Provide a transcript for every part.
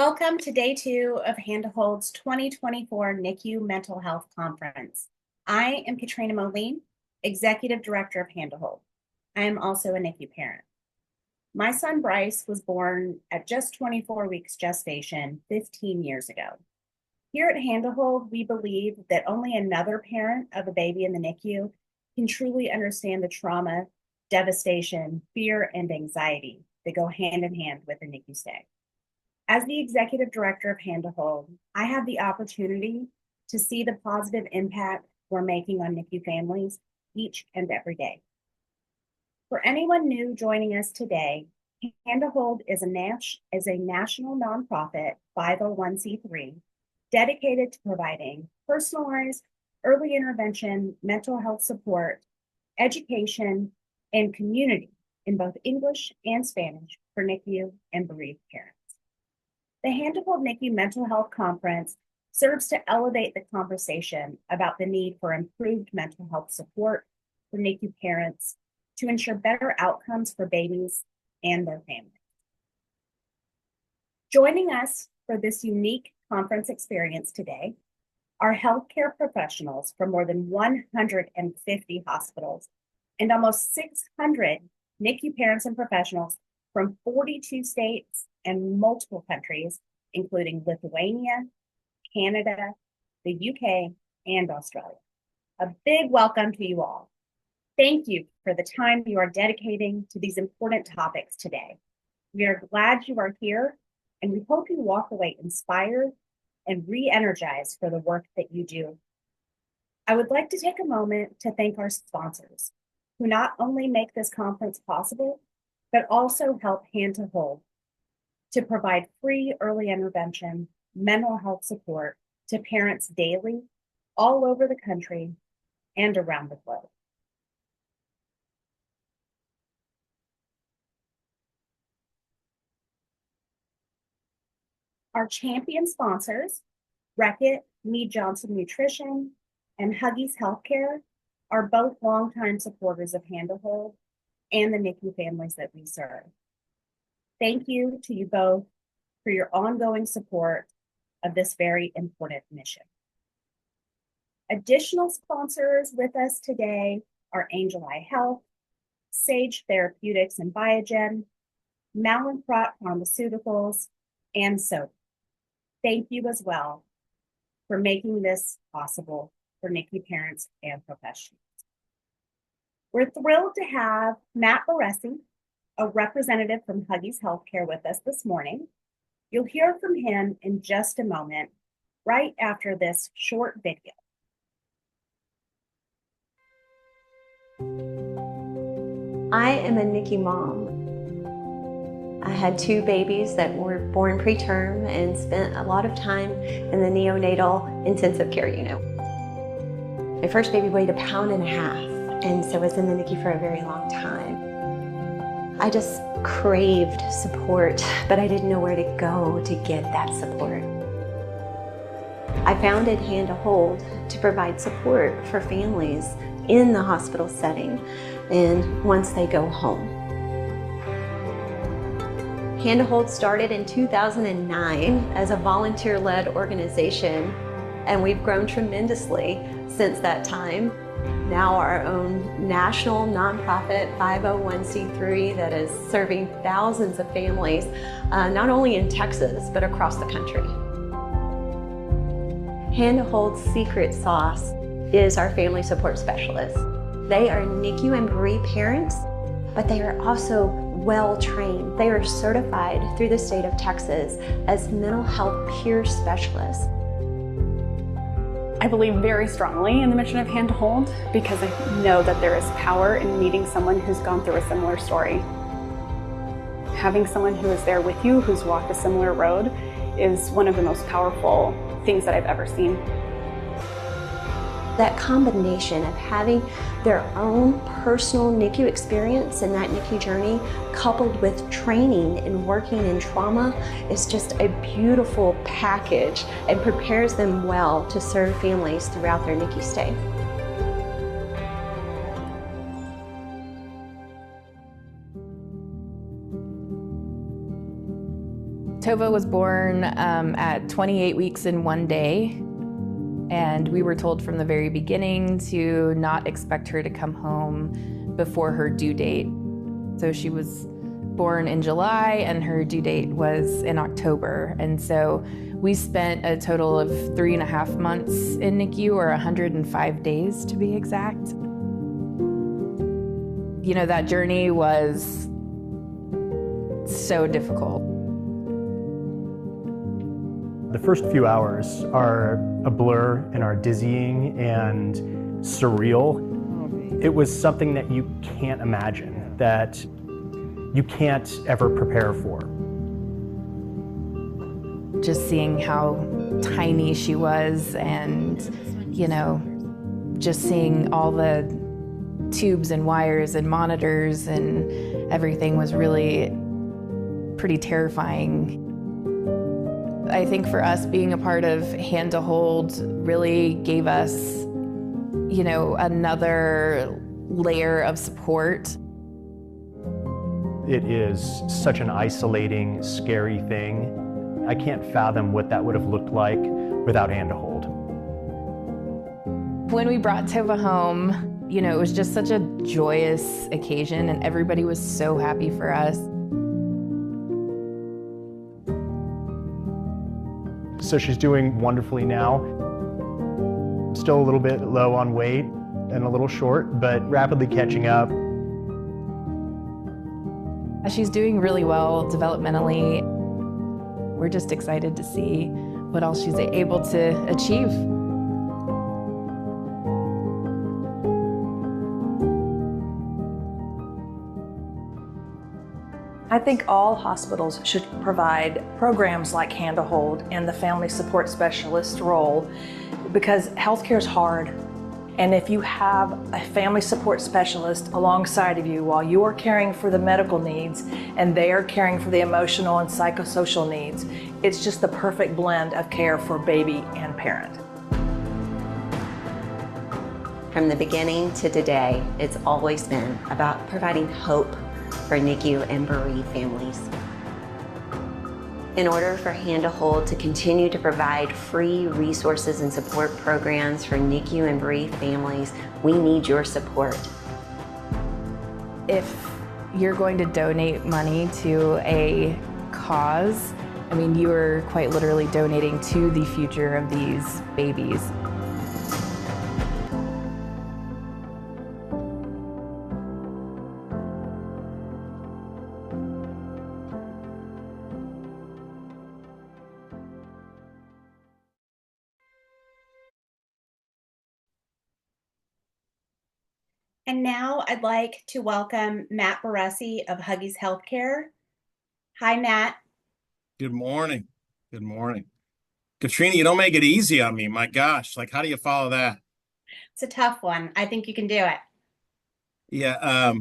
Welcome to day 2 of Hand to Hold's 2024 NICU Mental Health Conference. I am Katrina Moline, Executive Director of Hand to Hold. I am also a NICU parent. My son Bryce was born at just 24 weeks gestation 15 years ago. Here at Hand to Hold, we believe that only another parent of a baby in the NICU can truly understand the trauma, devastation, fear, and anxiety that go hand in hand with a NICU stay. As the executive director of Hand to Hold, I have the opportunity to see the positive impact we're making on NICU families each and every day. For anyone new joining us today, Hand to Hold is a national nonprofit 501c3 dedicated to providing personalized early intervention, mental health support, education, and community in both English and Spanish for NICU and bereaved parents. The Hand to Hold NICU Mental Health Conference serves to elevate the conversation about the need for improved mental health support for NICU parents to ensure better outcomes for babies and their families. Joining us for this unique conference experience today are healthcare professionals from more than 150 hospitals and almost 600 NICU parents and professionals from 42 states and multiple countries, including Lithuania, Canada, the UK, and Australia. A big welcome to you all. Thank you for the time you are dedicating to these important topics today. We are glad you are here, and we hope you walk away inspired and re-energized for the work that you do. I would like to take a moment to thank our sponsors, who not only make this conference possible, but also help Hand to Hold to provide free early intervention, mental health support to parents daily, all over the country and around the globe. Our champion sponsors, Reckitt, Mead Johnson Nutrition, and Huggies Healthcare, are both longtime supporters of Hand to Hold and the NICU families that we serve. Thank you to you both for your ongoing support of this very important mission. Additional sponsors with us today are Angel Eye Health, Sage Therapeutics and Biogen, Mallinckrodt Pharmaceuticals, and Soap. Thank you as well for making this possible for NICU parents and professionals. We're thrilled to have Matt Baresi, a representative from Huggies Healthcare, with us this morning. You'll hear from him in just a moment, right after this short video. I am a NICU mom. I had 2 babies that were born preterm and spent a lot of time in the neonatal intensive care unit. My first baby weighed 1.5 pounds, and so was in the NICU for a very long time. I just craved support, but I didn't know where to go to get that support. I founded Hand to Hold to provide support for families in the hospital setting and once they go home. Hand to Hold started in 2009 as a volunteer-led organization, and we've grown tremendously since that time. Now our own national nonprofit 501c3 that is serving thousands of families, not only in Texas, but across the country. Hand to Hold's secret sauce is our family support specialists. They are NICU and bereaved parents, but they are also well-trained. They are certified through the state of Texas as mental health peer specialists. I believe very strongly in the mission of Hand to Hold because I know that there is power in meeting someone who's gone through a similar story. Having someone who is there with you, who's walked a similar road, is one of the most powerful things that I've ever seen. That combination of having their own personal NICU experience and that NICU journey coupled with training and working in trauma is just a beautiful package and prepares them well to serve families throughout their NICU stay. To Tova was born at 28 weeks and 1 day, and we were told from the very beginning to not expect her to come home before her due date. So she was born in July and her due date was in October. And so we spent a total of 3.5 months in NICU, or 105 days to be exact. You know, that journey was so difficult. The first few hours are a blur and are dizzying and surreal. It was something that you can't imagine, that you can't ever prepare for. Just seeing how tiny she was, and, you know, just seeing all the tubes and wires and monitors and everything was really pretty terrifying. I think for us, being a part of Hand to Hold really gave us, you know, another layer of support. It is such an isolating, scary thing. I can't fathom what that would have looked like without Hand to Hold. When we brought Tova home, you know, it was just such a joyous occasion, and everybody was so happy for us. So she's doing wonderfully now. Still a little bit low on weight and a little short, but rapidly catching up. She's doing really well developmentally. We're just excited to see what else she's able to achieve. I think all hospitals should provide programs like Hand to Hold and the family support specialist role, because healthcare is hard. And if you have a family support specialist alongside of you while you are caring for the medical needs and they are caring for the emotional and psychosocial needs, it's just the perfect blend of care for baby and parent. From the beginning to today, it's always been about providing hope for NICU and bereaved families. In order for Hand to Hold to continue to provide free resources and support programs for NICU and bereaved families, we need your support. If you're going to donate money to a cause, I mean, you are quite literally donating to the future of these babies. And now I'd like to welcome Matt Baresi of Huggies Healthcare. Hi, Matt. Good morning. Good morning. Katrina, you don't make it easy on me. My gosh, like, how do you follow that? It's a tough one. I think you can do it. Yeah.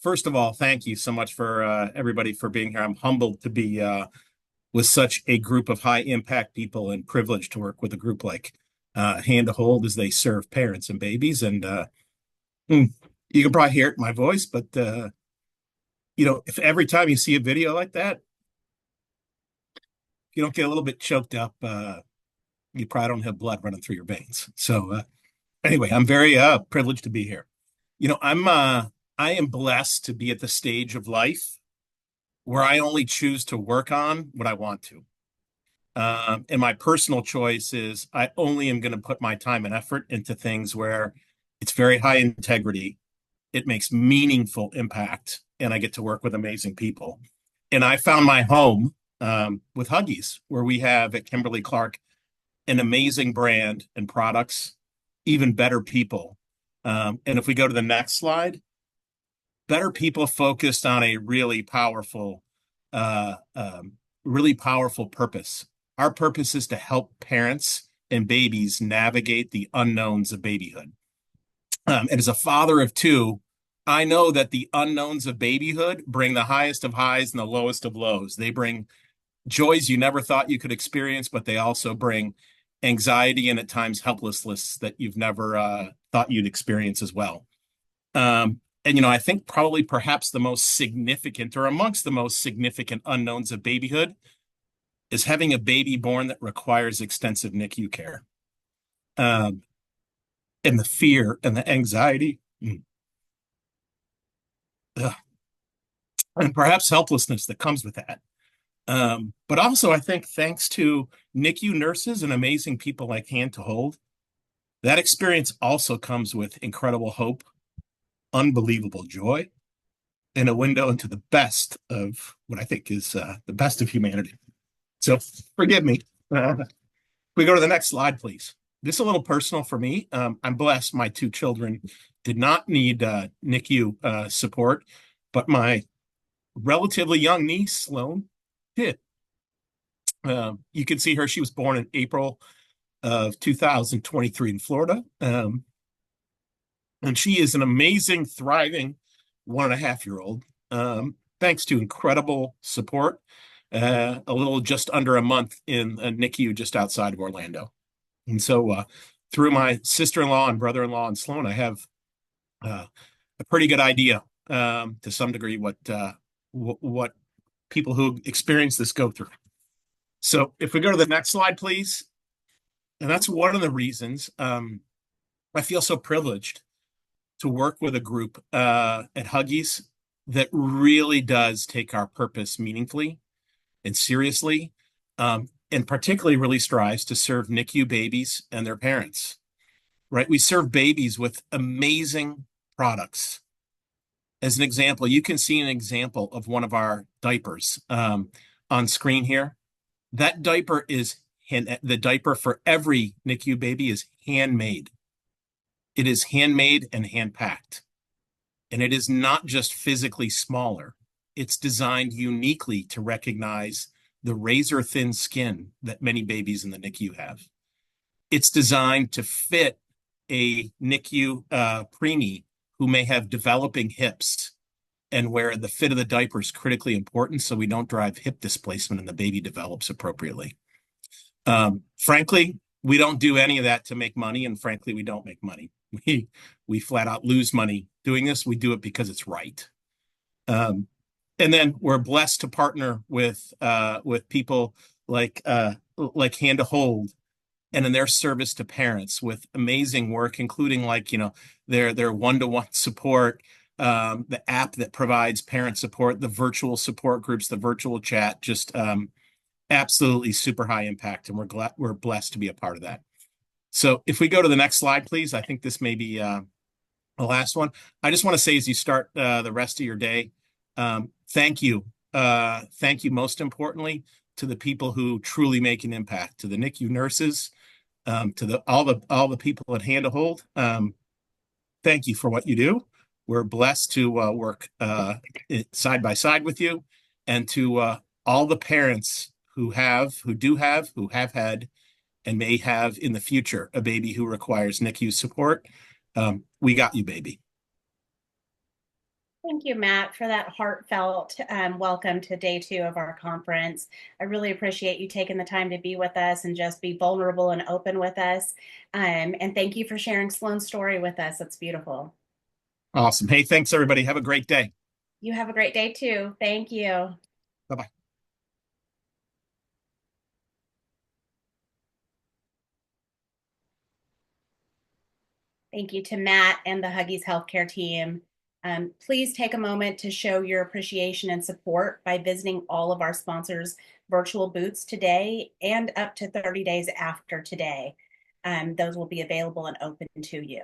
First of all, thank you so much for everybody for being here. I'm humbled to be with such a group of high impact people, and privileged to work with a group like Hand to Hold as they serve parents and babies. And you can probably hear it in my voice, but you know, if every time you see a video like that, you don't get a little bit choked up, you probably don't have blood running through your veins. So anyway, I'm very privileged to be here. You know, I am blessed to be at the stage of life where I only choose to work on what I want to. And my personal choice is I only am going to put my time and effort into things where it's very high integrity, it makes meaningful impact, and I get to work with amazing people. And I found my home with Huggies, where we have at Kimberly-Clark an amazing brand and products, even better people. And if we go to the next slide, better people focused on a really powerful purpose. Our purpose is to help parents and babies navigate the unknowns of babyhood. And as a father of two, I know that the unknowns of babyhood bring the highest of highs and the lowest of lows. They bring joys you never thought you could experience, but they also bring anxiety and at times helplessness that you've never thought you'd experience as well. And, you know, I think probably perhaps the most significant, or amongst the most significant unknowns of babyhood, is having a baby born that requires extensive NICU care. And the fear and the anxiety, and perhaps helplessness that comes with that. But also, I think thanks to NICU nurses and amazing people like Hand to Hold, that experience also comes with incredible hope, unbelievable joy, and a window into the best of what I think is the best of humanity. So forgive me. We go to the next slide, please. This is a little personal for me. I'm blessed. My two children did not need NICU support, but my relatively young niece, Sloan, did. You can see her. She was born in April of 2023 in Florida. And she is an amazing, thriving 1.5-year-old, thanks to incredible support, a little just under a month in a NICU just outside of Orlando. And so through my sister-in-law and brother-in-law and Sloan, I have a pretty good idea to some degree what people who experience this go through. So if we go to the next slide, please. And that's one of the reasons I feel so privileged to work with a group at Huggies that really does take our purpose meaningfully and seriously, and particularly really strives to serve NICU babies and their parents, right? We serve babies with amazing products. As an example, you can see an example of one of our diapers on screen here. That diaper is the diaper for every NICU baby is handmade. It is handmade and hand-packed. And it is not just physically smaller. It's designed uniquely to recognize the razor-thin skin that many babies in the NICU have. It's designed to fit a NICU preemie who may have developing hips and where the fit of the diaper is critically important so we don't drive hip displacement and the baby develops appropriately. Frankly, we don't do any of that to make money, and frankly, we don't make money. We flat out lose money doing this. We do it because it's right. And then we're blessed to partner with people like Hand to Hold, and in their service to parents with amazing work, including their one-to-one support, the app that provides parent support, the virtual support groups, the virtual chat, just absolutely super high impact, and we're blessed to be a part of that. So if we go to the next slide, please, I think this may be the last one. I just want to say as you start the rest of your day, thank you. Thank you most importantly to the people who truly make an impact, to the NICU nurses, to all the people at Hand to Hold. Thank you for what you do. We're blessed to work side by side with you, and to all the parents who have had, and may have in the future a baby who requires NICU support. We got you, baby. Thank you, Matt, for that heartfelt welcome to day 2 of our conference. I really appreciate you taking the time to be with us and just be vulnerable and open with us. And thank you for sharing Sloan's story with us. It's beautiful. Awesome. Hey, thanks, everybody. Have a great day. You have a great day, too. Thank you. Bye-bye. Thank you to Matt and the Huggies Healthcare team. Please take a moment to show your appreciation and support by visiting all of our sponsors' virtual booths today and up to 30 days after today. Those will be available and open to you.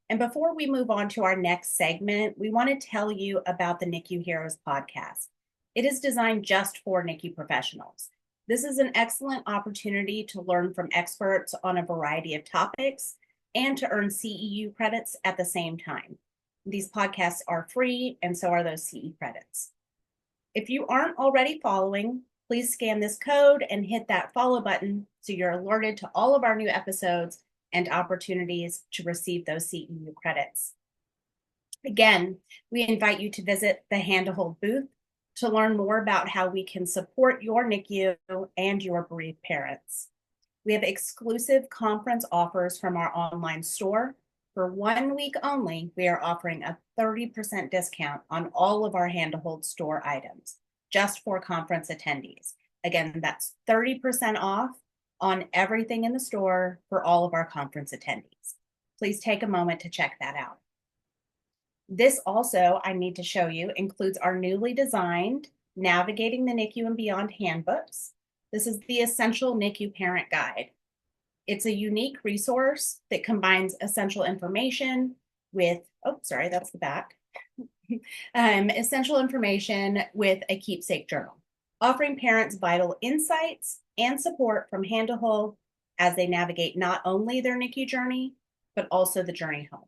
And before we move on to our next segment, we want to tell you about the NICU Heroes podcast. It is designed just for NICU professionals. This is an excellent opportunity to learn from experts on a variety of topics and to earn CEU credits at the same time. These podcasts are free, and so are those CE credits. If you aren't already following, please scan this code and hit that follow button so you're alerted to all of our new episodes and opportunities to receive those CEU credits. Again, we invite you to visit the Hand to Hold booth to learn more about how we can support your NICU and your bereaved parents. We have exclusive conference offers from our online store. For 1 week only, we are offering a 30% discount on all of our Hand to Hold store items, just for conference attendees. Again, that's 30% off on everything in the store for all of our conference attendees. Please take a moment to check that out. This also, I need to show you, includes our newly designed Navigating the NICU and Beyond handbooks. This is the Essential NICU Parent Guide. It's a unique resource that combines essential information with, oh, sorry, that's the back. Essential information with a keepsake journal, offering parents vital insights and support from hand to hold as they navigate not only their NICU journey, but also the journey home.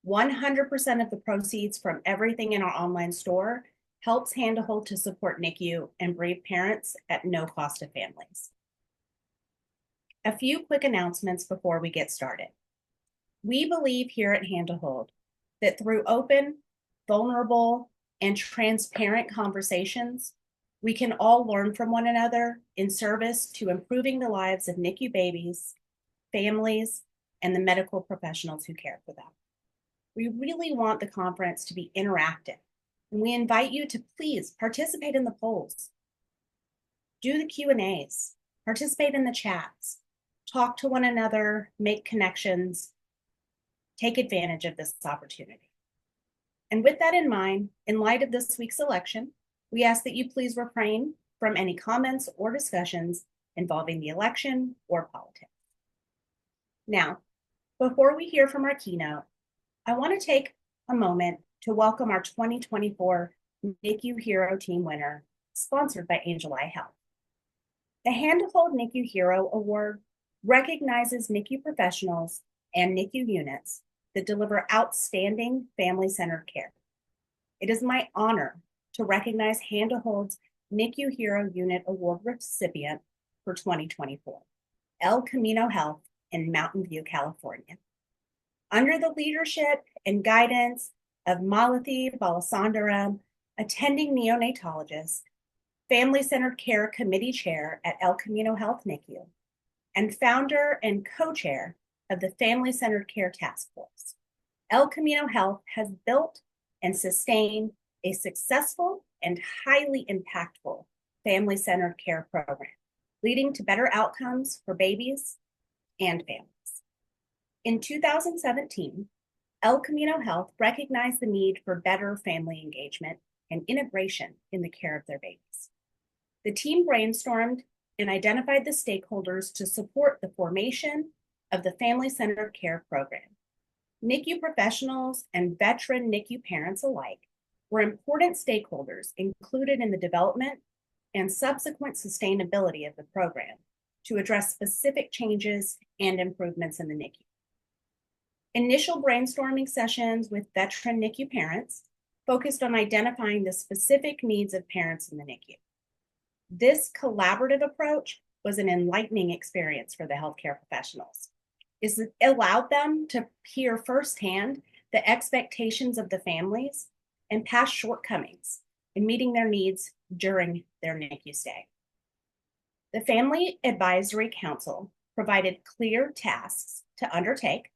100% of the proceeds from everything in our online store helps Hand to Hold to support NICU and bereaved parents at no cost to families. A few quick announcements before we get started. We believe here at Hand to Hold that through open, vulnerable, and transparent conversations, we can all learn from one another in service to improving the lives of NICU babies, families, and the medical professionals who care for them. We really want the conference to be interactive, and we invite you to please participate in the polls, do the Q&As, participate in the chats, talk to one another, make connections, take advantage of this opportunity. And with that in mind, in light of this week's election, we ask that you please refrain from any comments or discussions involving the election or politics. Now, before we hear from our keynote, I want to take a moment to welcome our 2024 NICU Hero Team winner, sponsored by Angel Eye Health. The Hand to Hold NICU Hero Award recognizes NICU professionals and NICU units that deliver outstanding family-centered care. It is my honor to recognize Hand to Hold's NICU Hero Unit Award recipient for 2024, El Camino Health in Mountain View, California. Under the leadership and guidance of Malathi Balasundaram, attending neonatologist, Family-Centered Care Committee Chair at El Camino Health NICU, and founder and co-chair of the Family-Centered Care Task Force, El Camino Health has built and sustained a successful and highly impactful family-centered care program, leading to better outcomes for babies and families. In 2017, El Camino Health recognized the need for better family engagement and integration in the care of their babies. The team brainstormed and identified the stakeholders to support the formation of the Family-Centered Care Program. NICU professionals and veteran NICU parents alike were important stakeholders included in the development and subsequent sustainability of the program to address specific changes and improvements in the NICU. Initial brainstorming sessions with veteran NICU parents focused on identifying the specific needs of parents in the NICU. This collaborative approach was an enlightening experience for the healthcare professionals. It allowed them to hear firsthand the expectations of the families and past shortcomings in meeting their needs during their NICU stay. The Family Advisory Council provided clear tasks to undertake,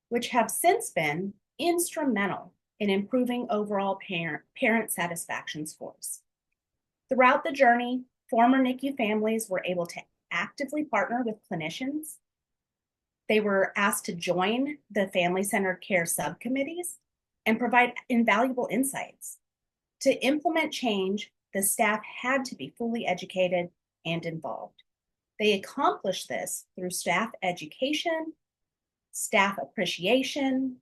which have since been instrumental in improving overall parent satisfaction scores. Throughout the journey, former NICU families were able to actively partner with clinicians. They were asked to join the family-centered care subcommittees and provide invaluable insights. To implement change, the staff had to be fully educated and involved. They accomplished this through staff education, staff appreciation,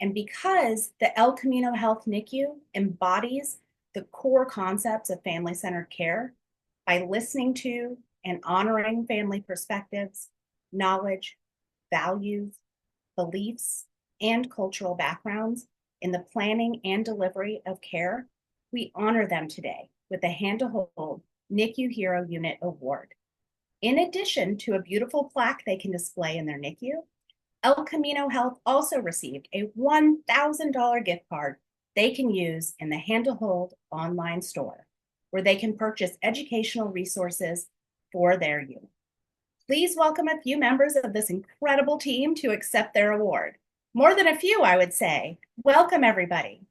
and because the El Camino Health NICU embodies the core concepts of family-centered care by listening to and honoring family perspectives, knowledge, values, beliefs, and cultural backgrounds in the planning and delivery of care, we honor them today with the Hand to Hold NICU Hero Unit Award. In addition to a beautiful plaque they can display in their NICU, El Camino Health also received a $1,000 gift card they can use in the Hand to Hold online store, where they can purchase educational resources for their youth. Please welcome a few members of this incredible team to accept their award. More than a few, I would say. Welcome, everybody.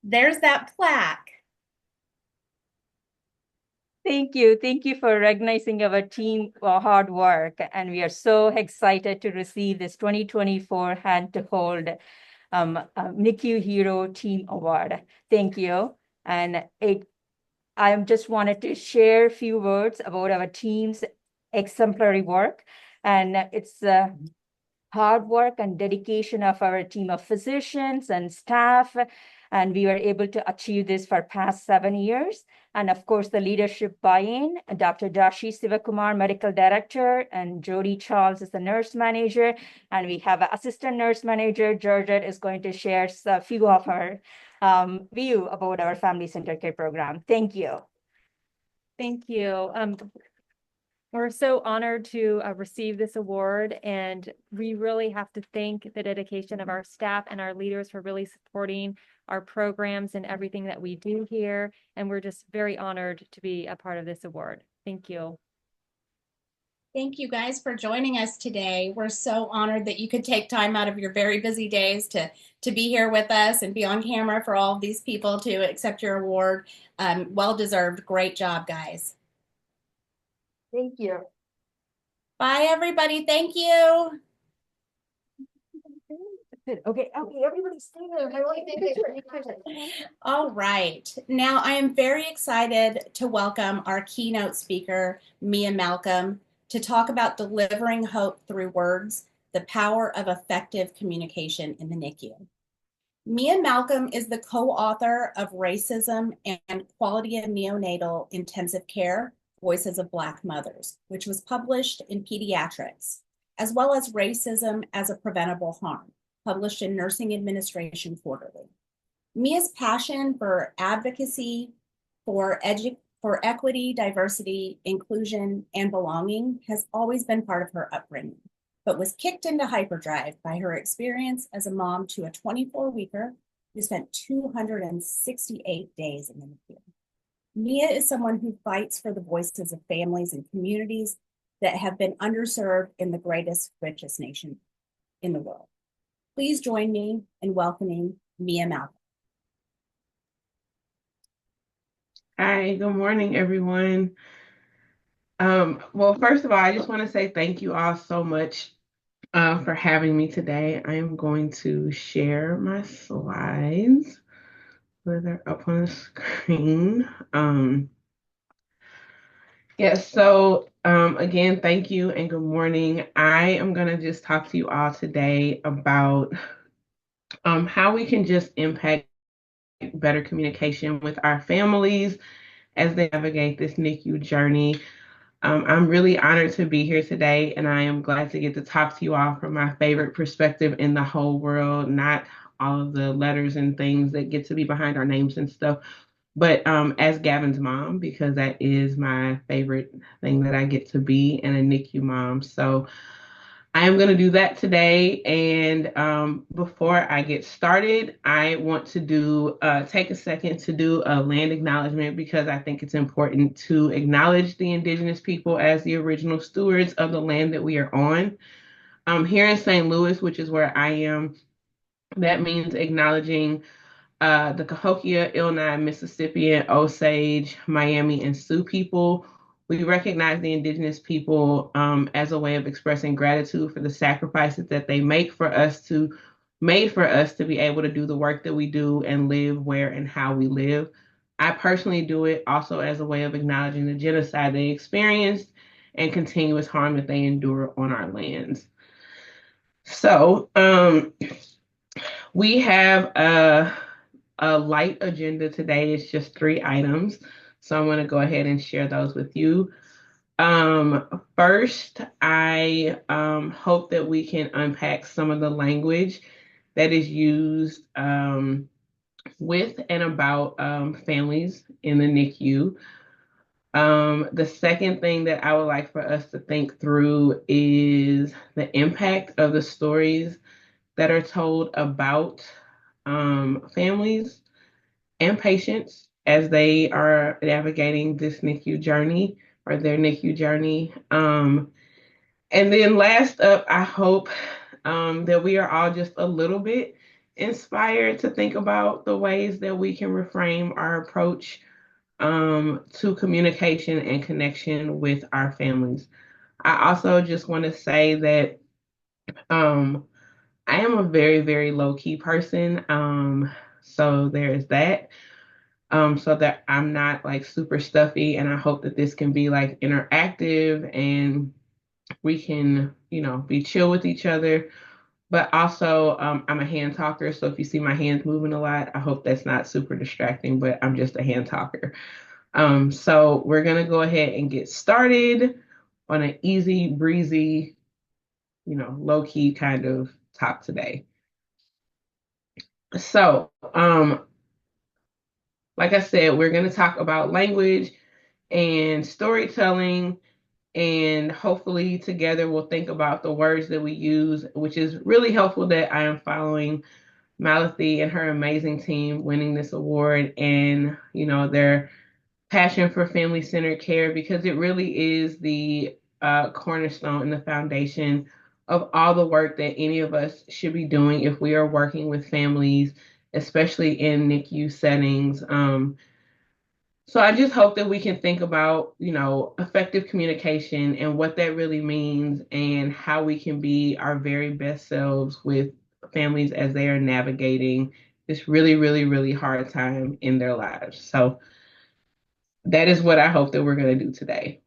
There's that plaque. Thank you. Thank you for recognizing our team hard work. And we are so excited to receive this 2024 Hand to Hold NICU Hero Team Award. Thank you. And I just wanted to share a few words about our team's exemplary work. And it's hard work and dedication of our team of physicians and staff. And we were able to achieve this for past 7 years. And of course, the leadership buy-in, Dr. Dashi Sivakumar, medical director, and Jody Charles is the nurse manager. And we have an assistant nurse manager. Georgette is going to share a few of her view about our family center care program. Thank you. Thank you. We're so honored to receive this award, and we really have to thank the dedication of our staff and our leaders for really supporting our programs and everything that we do here. And we're just very honored to be a part of this award. Thank you. Thank you guys for joining us today. We're so honored that you could take time out of your very busy days to be here with us and be on camera for all of these people to accept your award. Well-deserved. Great job, guys. Thank you. Bye, everybody. Thank you. Okay, everybody stay there. I want to take a picture. All right. Now, I am very excited to welcome our keynote speaker, Mia Malcolm, to talk about delivering hope through words, the power of effective communication in the NICU. Mia Malcolm is the co-author of Racism and Quality of Neonatal Intensive Care, Voices of Black Mothers, which was published in Pediatrics, as well as Racism as a Preventable Harm, published in Nursing Administration Quarterly. Mia's passion for advocacy, for equity, diversity, inclusion, and belonging has always been part of her upbringing, but was kicked into hyperdrive by her experience as a mom to a 24-weeker who spent 268 days in the NICU. Mia is someone who fights for the voices of families and communities that have been underserved in the greatest, richest nation in the world. Please join me in welcoming Mia Malcolm. Hi, good morning, everyone. Well, first of all, I just want to say thank you all so much for having me today. I am going to share my slides where they're up on the screen. Yes, so again, thank you and good morning. I am going to just talk to you all today about how we can just impact better communication with our families as they navigate this NICU journey. I'm really honored to be here today, and I am glad to get to talk to you all from my favorite perspective in the whole world, not all of the letters and things that get to be behind our names and stuff, but as Gavin's mom, because that is my favorite thing that I get to be, and a NICU mom. So I am going to do that today. And before I get started, I want to take a second to do a land acknowledgement, because I think it's important to acknowledge the Indigenous people as the original stewards of the land that we are on. Here in St. Louis, which is where I am, that means acknowledging the Cahokia, Illinois, Mississippian, Osage, Miami, and Sioux people. We recognize the Indigenous people as a way of expressing gratitude for the sacrifices that they made for us to be able to do the work that we do and live where and how we live. I personally do it also as a way of acknowledging the genocide they experienced and continuous harm that they endure on our lands. So we have a light agenda today. It's just 3 items. So I'm going to go ahead and share those with you. First, I hope that we can unpack some of the language that is used with and about families in the NICU. The second thing that I would like for us to think through is the impact of the stories that are told about families and patients as they are navigating this NICU journey or their NICU journey. And then last up, I hope that we are all just a little bit inspired to think about the ways that we can reframe our approach to communication and connection with our families. I also just want to say that um, I am a very, very low key person. So there's that. So that I'm not like super stuffy, and I hope that this can be like interactive and we can, be chill with each other. But also, I'm a hand talker. So if you see my hands moving a lot, I hope that's not super distracting, but I'm just a hand talker. So we're going to go ahead and get started on an easy breezy, low key kind of talk today. So, like I said, we're going to talk about language and storytelling, and hopefully together we'll think about the words that we use, which is really helpful that I am following Malathi and her amazing team winning this award, and their passion for family-centered care, because it really is the cornerstone and the foundation of all the work that any of us should be doing if we are working with families, especially in NICU settings. So I just hope that we can think about, effective communication and what that really means, and how we can be our very best selves with families as they are navigating this really, really, really hard time in their lives. So that is what I hope that we're going to do today.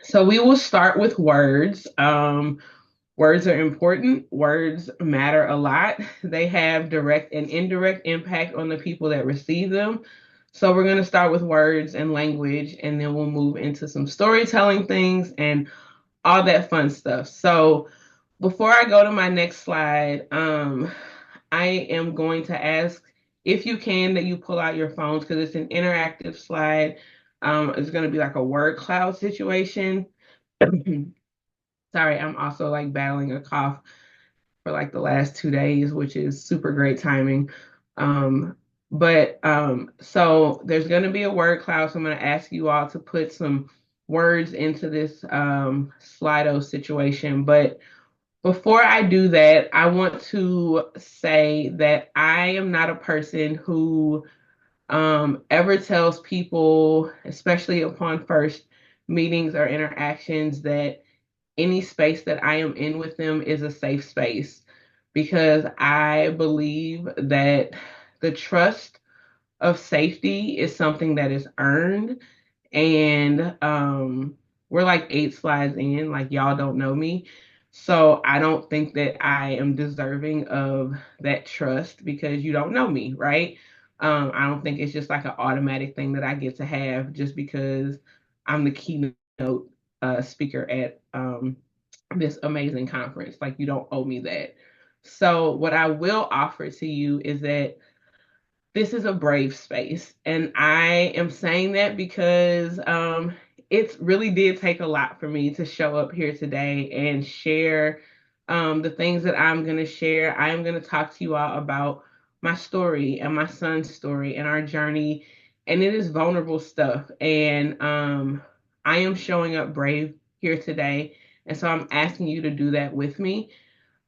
So we will start with words. Words are important. Words matter a lot. They have direct and indirect impact on the people that receive them. So we're going to start with words and language, and then we'll move into some storytelling things and all that fun stuff. So before I go to my next slide, I am going to ask, if you can, that you pull out your phones, because it's an interactive slide. It's going to be like a word cloud situation. Sorry, I'm also like battling a cough for like the last 2 days, which is super great timing. So there's going to be a word cloud. So I'm going to ask you all to put some words into this Slido situation. But before I do that, I want to say that I am not a person who ever tells people, especially upon first meetings or interactions, that any space that I am in with them is a safe space, because I believe that the trust of safety is something that is earned. And we're like 8 slides in, like y'all don't know me. So I don't think that I am deserving of that trust, because you don't know me, right? I don't think it's just like an automatic thing that I get to have just because I'm the keynote speaker at this amazing conference. Like, you don't owe me that. So what I will offer to you is that this is a brave space. And I am saying that because it really did take a lot for me to show up here today and share the things that I'm going to share. I am going to talk to you all about my story and my son's story and our journey. And it is vulnerable stuff. And I am showing up brave here today. And so I'm asking you to do that with me,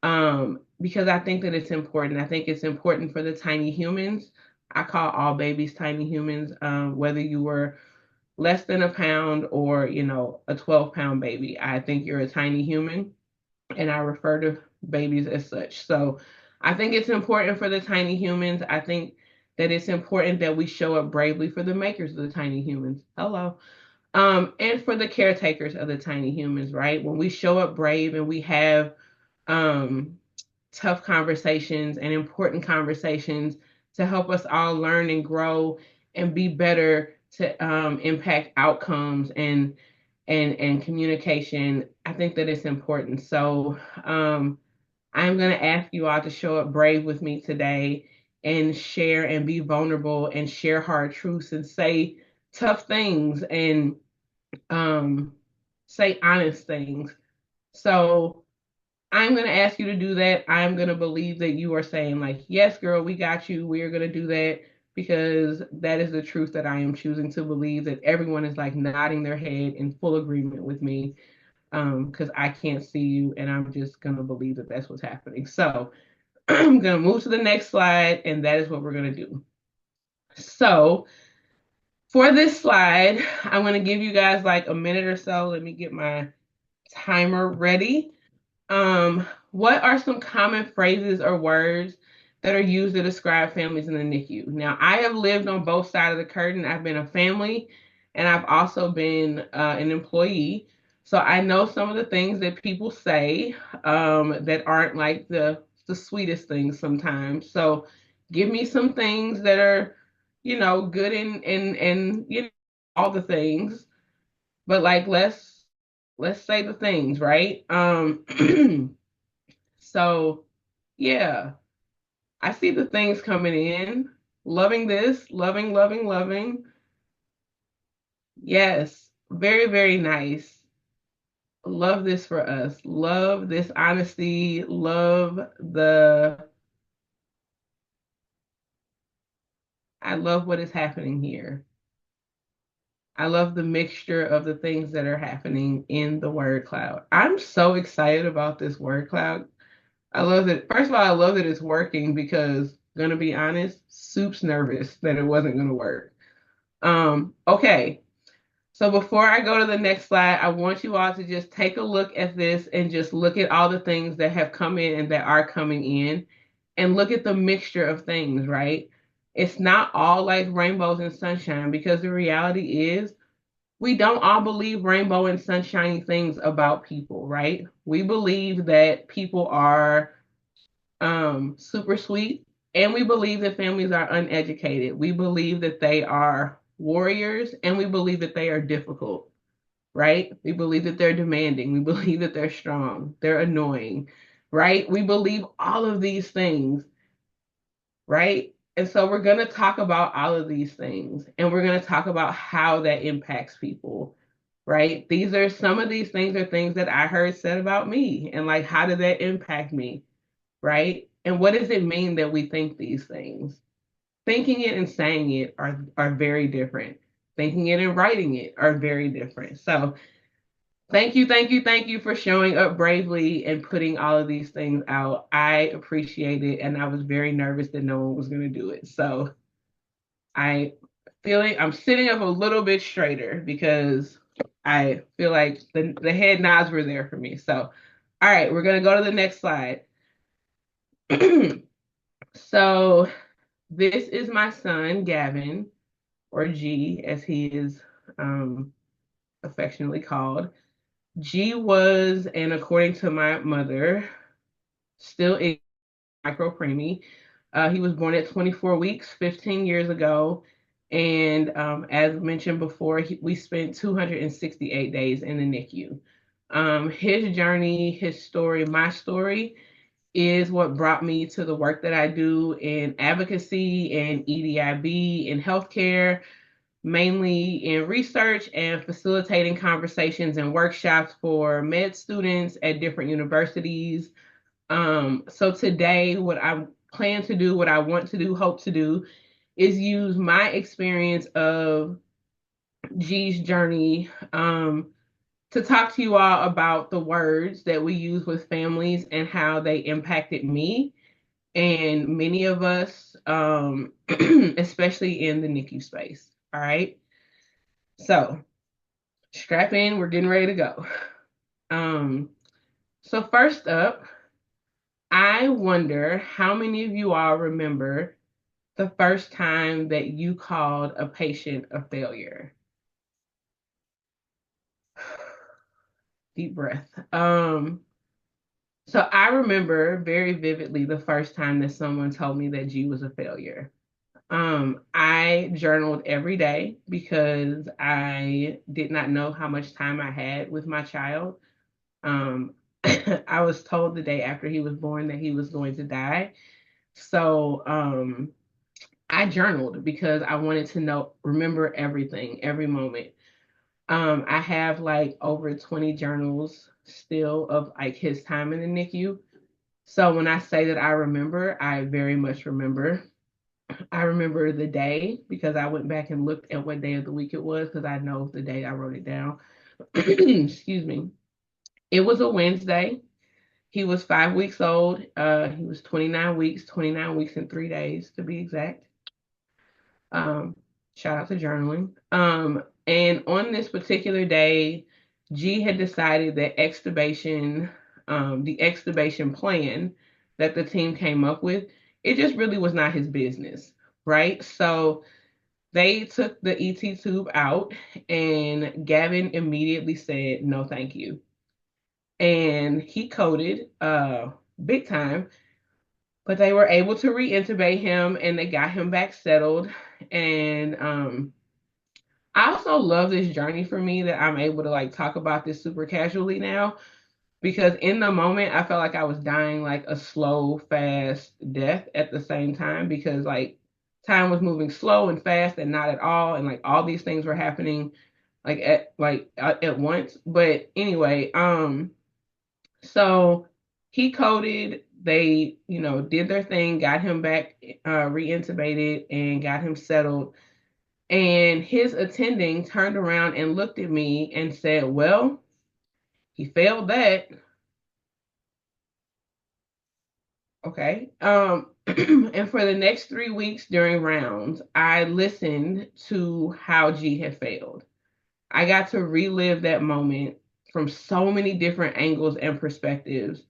because I think that it's important. I think it's important for the tiny humans. I call all babies tiny humans, whether you were less than a pound or, a 12-pound baby. I think you're a tiny human, and I refer to babies as such. So I think it's important for the tiny humans. I think that it's important that we show up bravely for the makers of the tiny humans. Hello. And for the caretakers of the tiny humans, right? When we show up brave and we have um, tough conversations and important conversations to help us all learn and grow and be better to impact outcomes and communication. I think that it's important. So I'm going to ask you all to show up brave with me today and share and be vulnerable and share hard truths and say tough things and say honest things. So I'm going to ask you to do that. I'm going to believe that you are saying, like, yes, girl, we got you. We are going to do that, because that is the truth that I am choosing to believe, that everyone is like nodding their head in full agreement with me, because I can't see you, and I'm just going to believe that that's what's happening. So I'm going to move to the next slide, and that is what we're going to do. So For this slide, I'm going to give you guys like a minute or so. Let me get my timer ready. What are some common phrases or words that are used to describe families in the NICU? Now, I have lived on both sides of the curtain. I've been a family and I've also been an employee. So I know some of the things that people say that aren't like the sweetest things sometimes. So give me some things that are, good and all the things. But like let's say the things, right? So yeah, I see the things coming in. Loving this, loving, loving, loving. Yes, very, very nice. Love this for us. Love this honesty. I love what is happening here. I love the mixture of the things that are happening in the word cloud. I'm so excited about this word cloud. I love that. First of all, I love that it's working because, gonna be honest, Soup's nervous that it wasn't gonna work. Okay. So before I go to the next slide, I want you all to just take a look at this and just look at all the things that have come in and that are coming in and look at the mixture of things, right? It's not all like rainbows and sunshine because the reality is we don't all believe rainbow and sunshiny things about people, right? We believe that people are super sweet, and we believe that families are uneducated. We believe that they are warriors, and we believe that they are difficult, right? We believe that they're demanding. We believe that they're strong. They're annoying, right? We believe all of these things, right? And so we're going to talk about all of these things, and we're going to talk about how that impacts people, right? These are some of these things are things that I heard said about me, and like, how did that impact me? Right? And what does it mean that we think these things? Thinking it and saying it are very different. Thinking it and writing it are very different. So thank you, thank you, thank you for showing up bravely and putting all of these things out. I appreciate it. And I was very nervous that no one was going to do it. So I'm sitting up a little bit straighter because I feel like the head nods were there for me. So, all right, we're going to go to the next slide. So this is my son, Gavin, or G, as he is affectionately called. G was, and according to my mother, still is micro preemie. He was born at 24 weeks, 15 years ago. And as mentioned before, we spent 268 days in the NICU. His journey, his story, my story is what brought me to the work that I do in advocacy and EDIB in healthcare, mainly in research and facilitating conversations and workshops for med students at different universities. So today, what I plan to do, what I want to do, hope to do, is use my experience of G's journey to talk to you all about the words that we use with families and how they impacted me and many of us, especially in the NICU space. All right. So strap in, we're getting ready to go. So first up, I wonder how many of you all remember the first time that you called a patient a failure? Deep breath. So I remember very vividly the first time that someone told me that G was a failure. I journaled every day because I did not know how much time I had with my child. I was told the day after he was born that he was going to die. So I journaled because I wanted to remember everything, every moment. I have like over 20 journals still of like his time in the NICU. So when I say that I remember, I very much remember. I remember the day because I went back and looked at what day of the week it was because I know the day I wrote it down. Excuse me. It was a Wednesday. He was 5 weeks old. He was 29 weeks and 3 days to be exact. Shout out to journaling. And on this particular day, G had decided that the extubation plan that the team came up with, it just really was not his business, right? So they took the ET tube out, and Gavin immediately said, "No, thank you." And he coded big time, but they were able to reintubate him and they got him back settled. And I also love this journey for me that I'm able to like talk about this super casually now, because in the moment I felt like I was dying like a slow, fast death at the same time, because like time was moving slow and fast and not at all, and like all these things were happening at once. But anyway, so he coded, they, did their thing, got him back reintubated and got him settled. And his attending turned around and looked at me and said, "Well, he failed that." Okay. And for the next 3 weeks during rounds, I listened to how G had failed. I got to relive that moment from so many different angles and perspectives.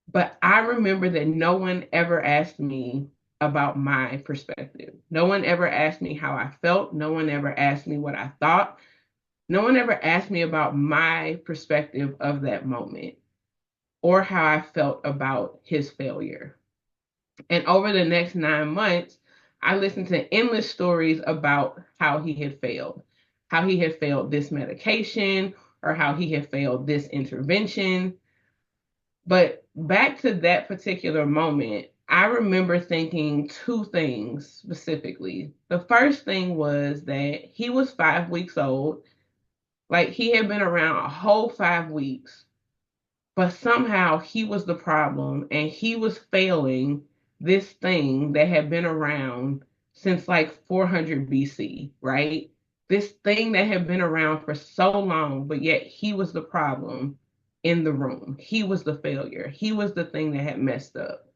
But I remember that no one ever asked me about my perspective. No one ever asked me how I felt. No one ever asked me what I thought. No one ever asked me about my perspective of that moment or how I felt about his failure. And over the next 9 months, I listened to endless stories about how he had failed this medication, or how he had failed this intervention. But back to that particular moment, I remember thinking two things specifically. The first thing was that he was 5 weeks old, like he had been around a whole 5 weeks, but somehow he was the problem and he was failing this thing that had been around since like 400 BC, right? This thing that had been around for so long, but yet he was the problem in the room. He was the failure. He was the thing that had messed up.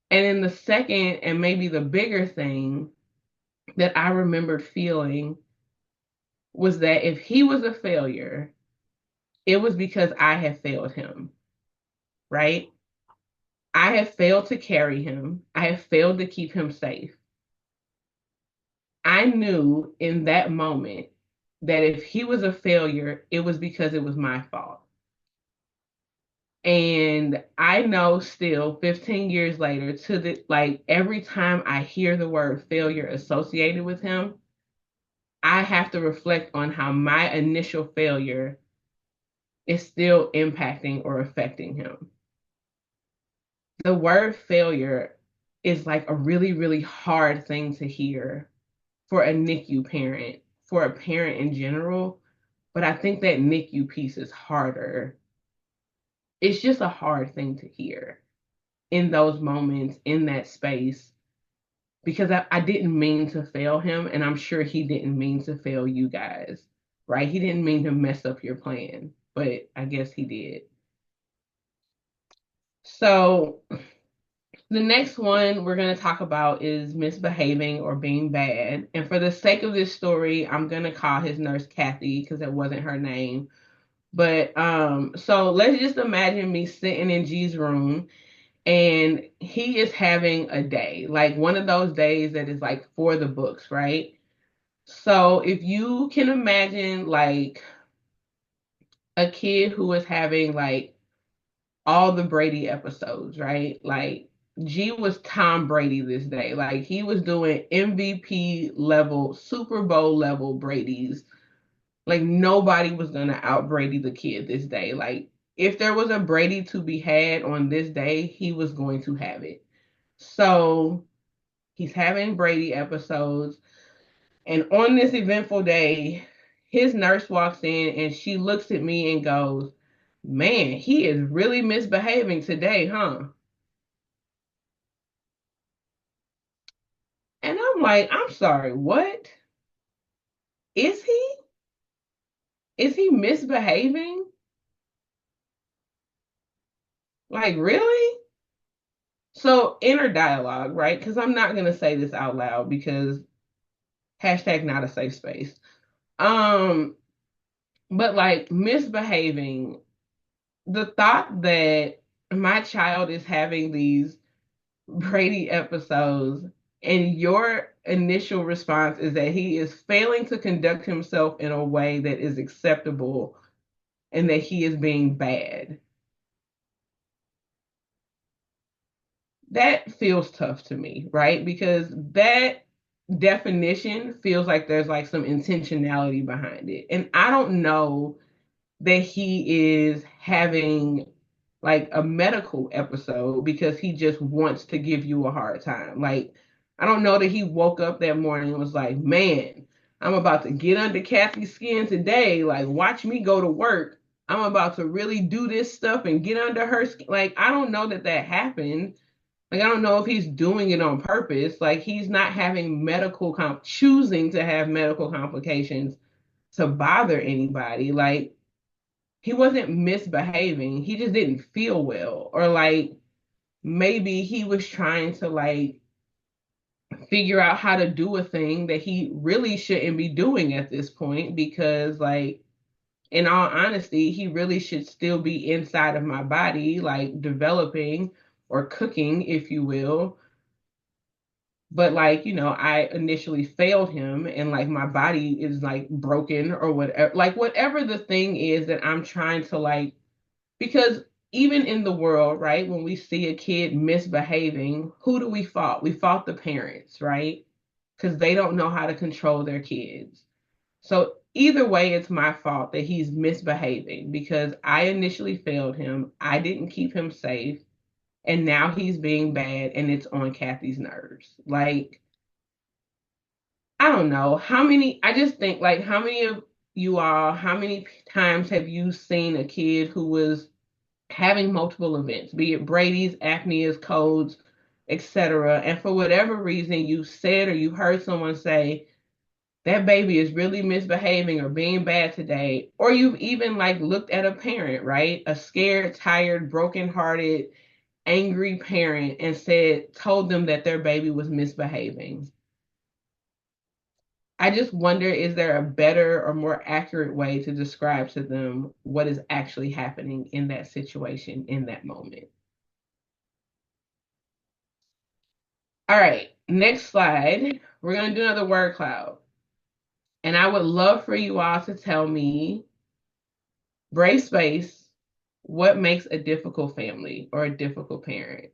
And then the second, and maybe the bigger thing that I remembered feeling, was that if he was a failure, it was because I had failed him, right? I have failed to carry him. I have failed to keep him safe. I knew in that moment that if he was a failure, it was because it was my fault. And I know still 15 years later, to the like every time I hear the word failure associated with him, I have to reflect on how my initial failure is still impacting or affecting him. The word failure is like a really, really hard thing to hear for a NICU parent, for a parent in general. But I think that NICU piece is harder. It's just a hard thing to hear in those moments, in that space, because I didn't mean to fail him. And I'm sure he didn't mean to fail you guys, right? He didn't mean to mess up your plan, but I guess he did. So the next one we're going to talk about is misbehaving or being bad. And for the sake of this story, I'm going to call his nurse Kathy because it wasn't her name. But so let's just imagine me sitting in G's room and he is having a day, like one of those days that is like for the books, right? So if you can imagine like a kid who is having like all the Brady episodes, right? Like G was Tom Brady this day. Like he was doing MVP level, Super Bowl level Brady's. Like nobody was gonna out Brady the kid this day. Like if there was a Brady to be had on this day, he was going to have it. So he's having Brady episodes. And on this eventful day, his nurse walks in and she looks at me and goes, "Man, he is really misbehaving today, huh?" And I'm like, "I'm sorry, what? Is he? Is he misbehaving? Like, really?" So inner dialogue, right? Because I'm not going to say this out loud because Hashtag not a safe space. Um, but like misbehaving, the thought that my child is having these Brady episodes and your initial response is that he is failing to conduct himself in a way that is acceptable and that he is being bad. That feels tough to me, right? Because that definition feels like there's like some intentionality behind it. And I don't know that he is having like a medical episode because he just wants to give you a hard time. Like, I don't know that he woke up that morning and was like, man, I'm about to get under Kathy's skin today. Like, watch me go to work. I'm about to really do this stuff and get under her skin. Like, I don't know that that happened. Like, I don't know if he's doing it on purpose. Like, he's not having choosing to have medical complications to bother anybody. Like, he wasn't misbehaving. He just didn't feel well. Or like maybe he was trying to like figure out how to do a thing that he really shouldn't be doing at this point because like in all honesty, he really should still be inside of my body, like developing or cooking, if you will. But like, I initially failed him and like my body is like broken or whatever. Like whatever the thing is that I'm trying to like because even in the world, right, when we see a kid misbehaving, who do we fault? We fault the parents, right? Because they don't know how to control their kids. So either way, it's my fault that he's misbehaving because I initially failed him. I didn't keep him safe. And now he's being bad and it's on Kathy's nerves. Like, I don't know I just think like how many of you all, how many times have you seen a kid who was having multiple events, be it Brady's, apneas, codes, etc. And for whatever reason you said or you heard someone say, that baby is really misbehaving or being bad today, or you've even like looked at a parent, right? A scared, tired, brokenhearted, angry parent and told them that their baby was misbehaving. I just wonder, is there a better or more accurate way to describe to them what is actually happening in that situation in that moment? All right, next slide. We're going to do another word cloud. And I would love for you all to tell me, brave space, what makes a difficult family or a difficult parent?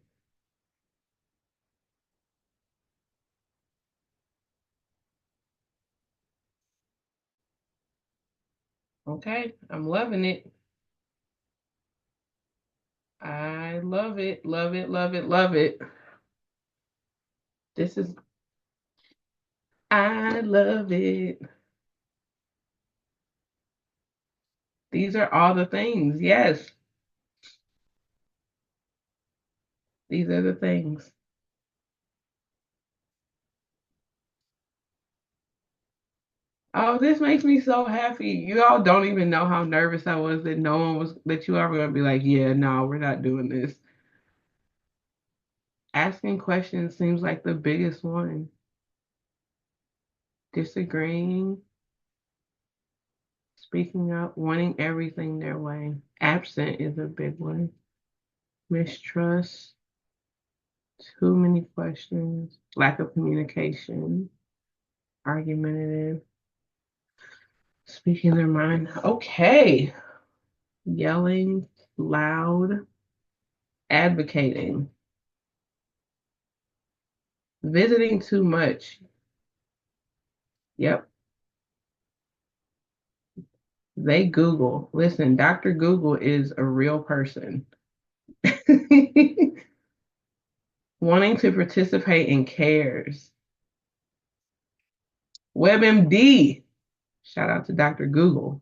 Okay, I'm loving it. I love it, love it, love it, love it. This is, I love it. These are all the things. Yes, these are the things. Oh, this makes me so happy. You all don't even know how nervous I was that no one was, that you all were going to be like, yeah, no, we're not doing this. Asking questions seems like the biggest one. Disagreeing, speaking up, wanting everything their way. Absent is a big one. Mistrust, too many questions, lack of communication, argumentative, speaking their mind. Okay. Yelling, loud, advocating, visiting too much. Yep. They Google. Listen, Dr. Google is a real person. Wanting to participate in cares. WebMD. Shout out to Dr. Google.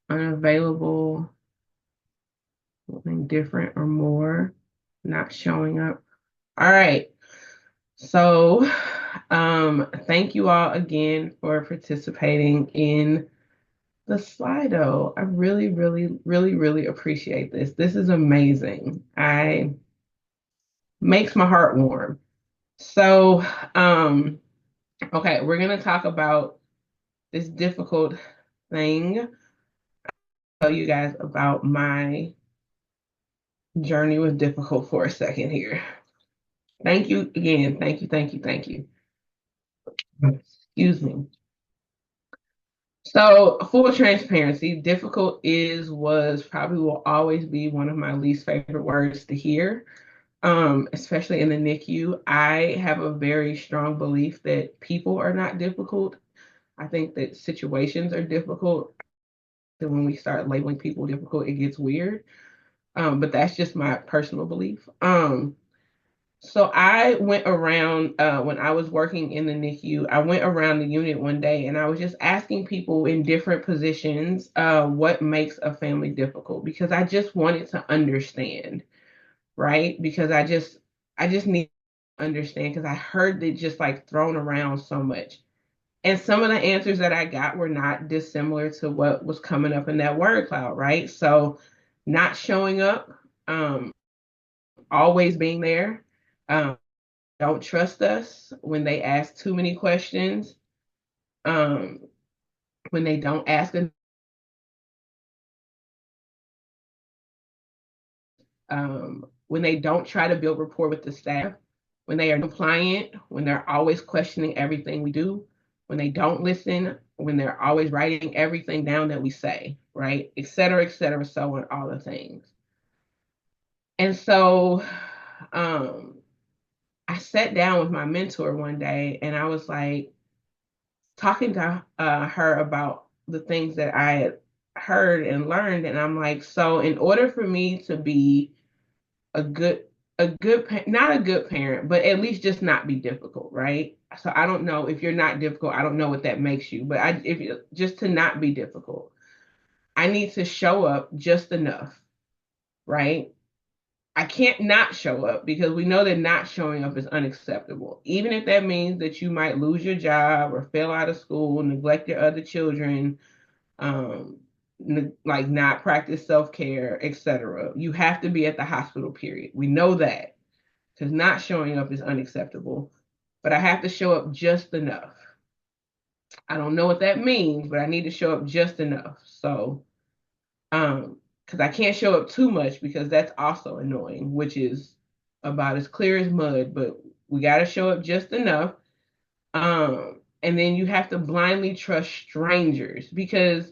Unavailable. Something different or more. Not showing up. All right. So, thank you all again for participating in the Slido. I really, really, really, really appreciate this. This is amazing. I makes my heart warm. So, Okay, we're going to talk about this difficult thing. Tell you guys about my journey was difficult for a second here. Thank you again. Thank you, thank you, thank you. Excuse me. So, full transparency, difficult was, probably will always be one of my least favorite words to hear, especially in the NICU. I have a very strong belief that people are not difficult. I think that situations are difficult. And when we start labeling people difficult, it gets weird. But that's just my personal belief. So I went around when I was working in the NICU, I went around the unit one day and I was just asking people in different positions what makes a family difficult because I just wanted to understand, right? Because I just need to understand because I heard it just like thrown around so much. And some of the answers that I got were not dissimilar to what was coming up in that word cloud, right? So not showing up, um, always being there. Um, don't trust us when they ask too many questions, um, when they don't ask, when they don't try to build rapport with the staff, when they are compliant, when they're always questioning everything we do, when they don't listen, when they're always writing everything down that we say, right? Et cetera, so on, all the things. And so um, I sat down with my mentor one day and I was like, talking to her about the things that I had heard and learned, and I'm like, so in order for me to be a good not a good parent, but at least just not be difficult, right? So I don't know if you're not difficult, I don't know what that makes you, but if you just to not be difficult, I need to show up just enough, right? I can't not show up because we know that not showing up is unacceptable. Even if that means that you might lose your job or fail out of school, neglect your other children, um, like not practice self-care, etc. You have to be at the hospital, period. We know that because not showing up is unacceptable, but I have to show up just enough. I don't know what that means, but I need to show up just enough. So, because I can't show up too much because that's also annoying, which is about as clear as mud, but we got to show up just enough. And then you have to blindly trust strangers because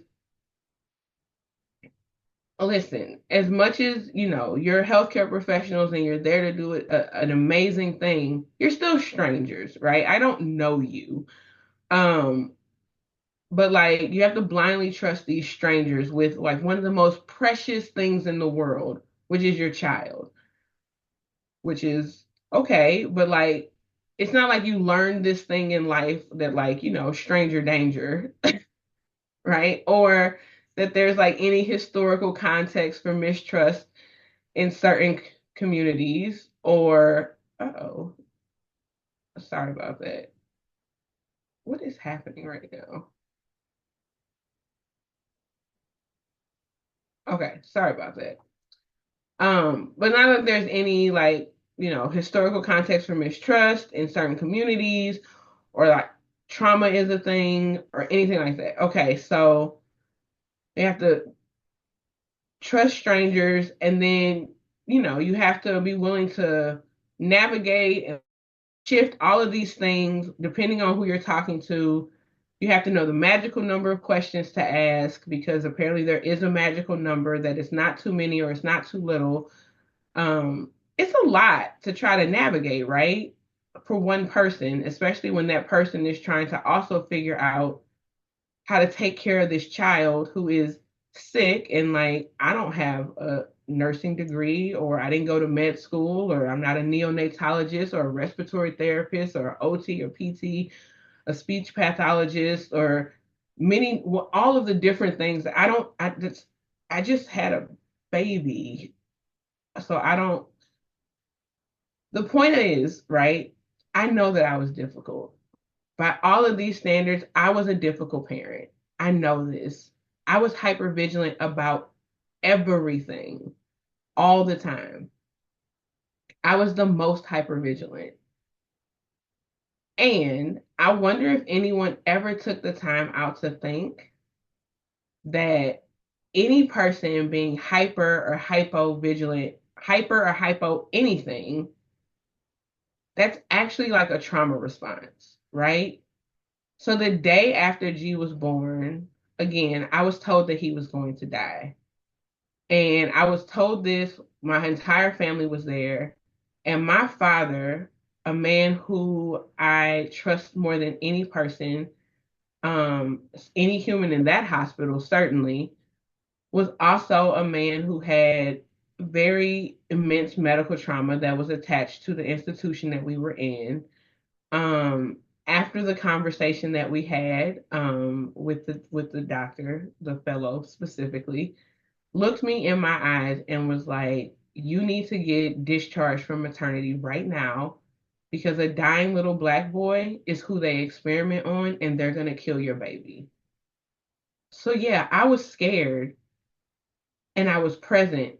listen, as much as you know, you're healthcare professionals and you're there to do an amazing thing, you're still strangers, right? I don't know you. Um, but like you have to blindly trust these strangers with like one of the most precious things in the world, which is your child, which is okay, but like it's not like you learned this thing in life that like, stranger danger, right? Or that there's like any historical context for mistrust in certain communities or oh, sorry about that. What is happening right now? Okay, sorry about that. But not that there's any like, historical context for mistrust in certain communities or like trauma is a thing or anything like that. Okay, so you have to trust strangers and then, you have to be willing to navigate and shift all of these things depending on who you're talking to. You have to know the magical number of questions to ask because apparently there is a magical number that is not too many or it's not too little. It's a lot to try to navigate, right? For one person, especially when that person is trying to also figure out how to take care of this child who is sick and like I don't have a nursing degree or I didn't go to med school or I'm not a neonatologist or a respiratory therapist or OT or PT, a speech pathologist or all of the different things that I just had a baby. So I don't the point is, right? I know that I was difficult. By all of these standards, I was a difficult parent. I know this. I was hyper vigilant about everything all the time. I was the most hyper vigilant. And I wonder if anyone ever took the time out to think that any person being hyper or hypo vigilant, hyper or hypo anything, that's actually like a trauma response, right? So the day after G was born, again, I was told that he was going to die. And I was told this, my entire family was there. And my father, a man who I trust more than any person, any human in that hospital, certainly, was also a man who had very immense medical trauma that was attached to the institution that we were in. Um, After the conversation that we had with the doctor, the fellow specifically, looked me in my eyes and was like, "You need to get discharged from maternity right now because a dying little Black boy is who they experiment on and they're going to kill your baby." So, yeah, I was scared and I was present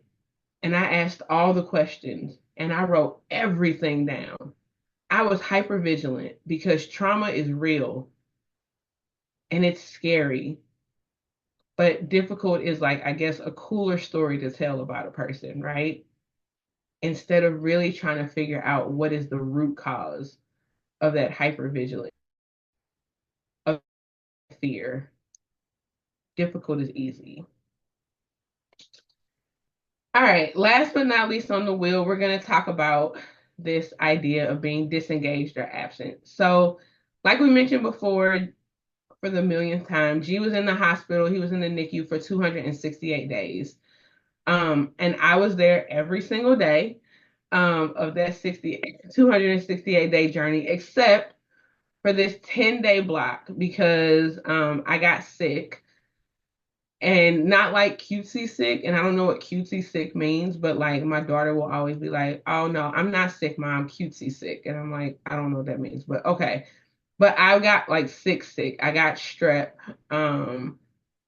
and I asked all the questions and I wrote everything down. I was hyper vigilant because trauma is real and it's scary, but difficult is like, I guess, a cooler story to tell about a person, right? Instead of really trying to figure out what is the root cause of that hypervigilance, of fear. Difficult is easy. All right, last but not least on the wheel, we're going to talk about this idea of being disengaged or absent. So, like we mentioned before, for the millionth time, G was in the hospital. He was in the NICU for 268 days. And I was there every single day of that 268-day journey, except for this 10-day block because I got sick and not like cutesy sick. And I don't know what cutesy sick means, but like my daughter will always be like, "Oh no, I'm not sick, mom, cutesy sick." And I'm like, I don't know what that means, but okay. But I got like sick. I got strep,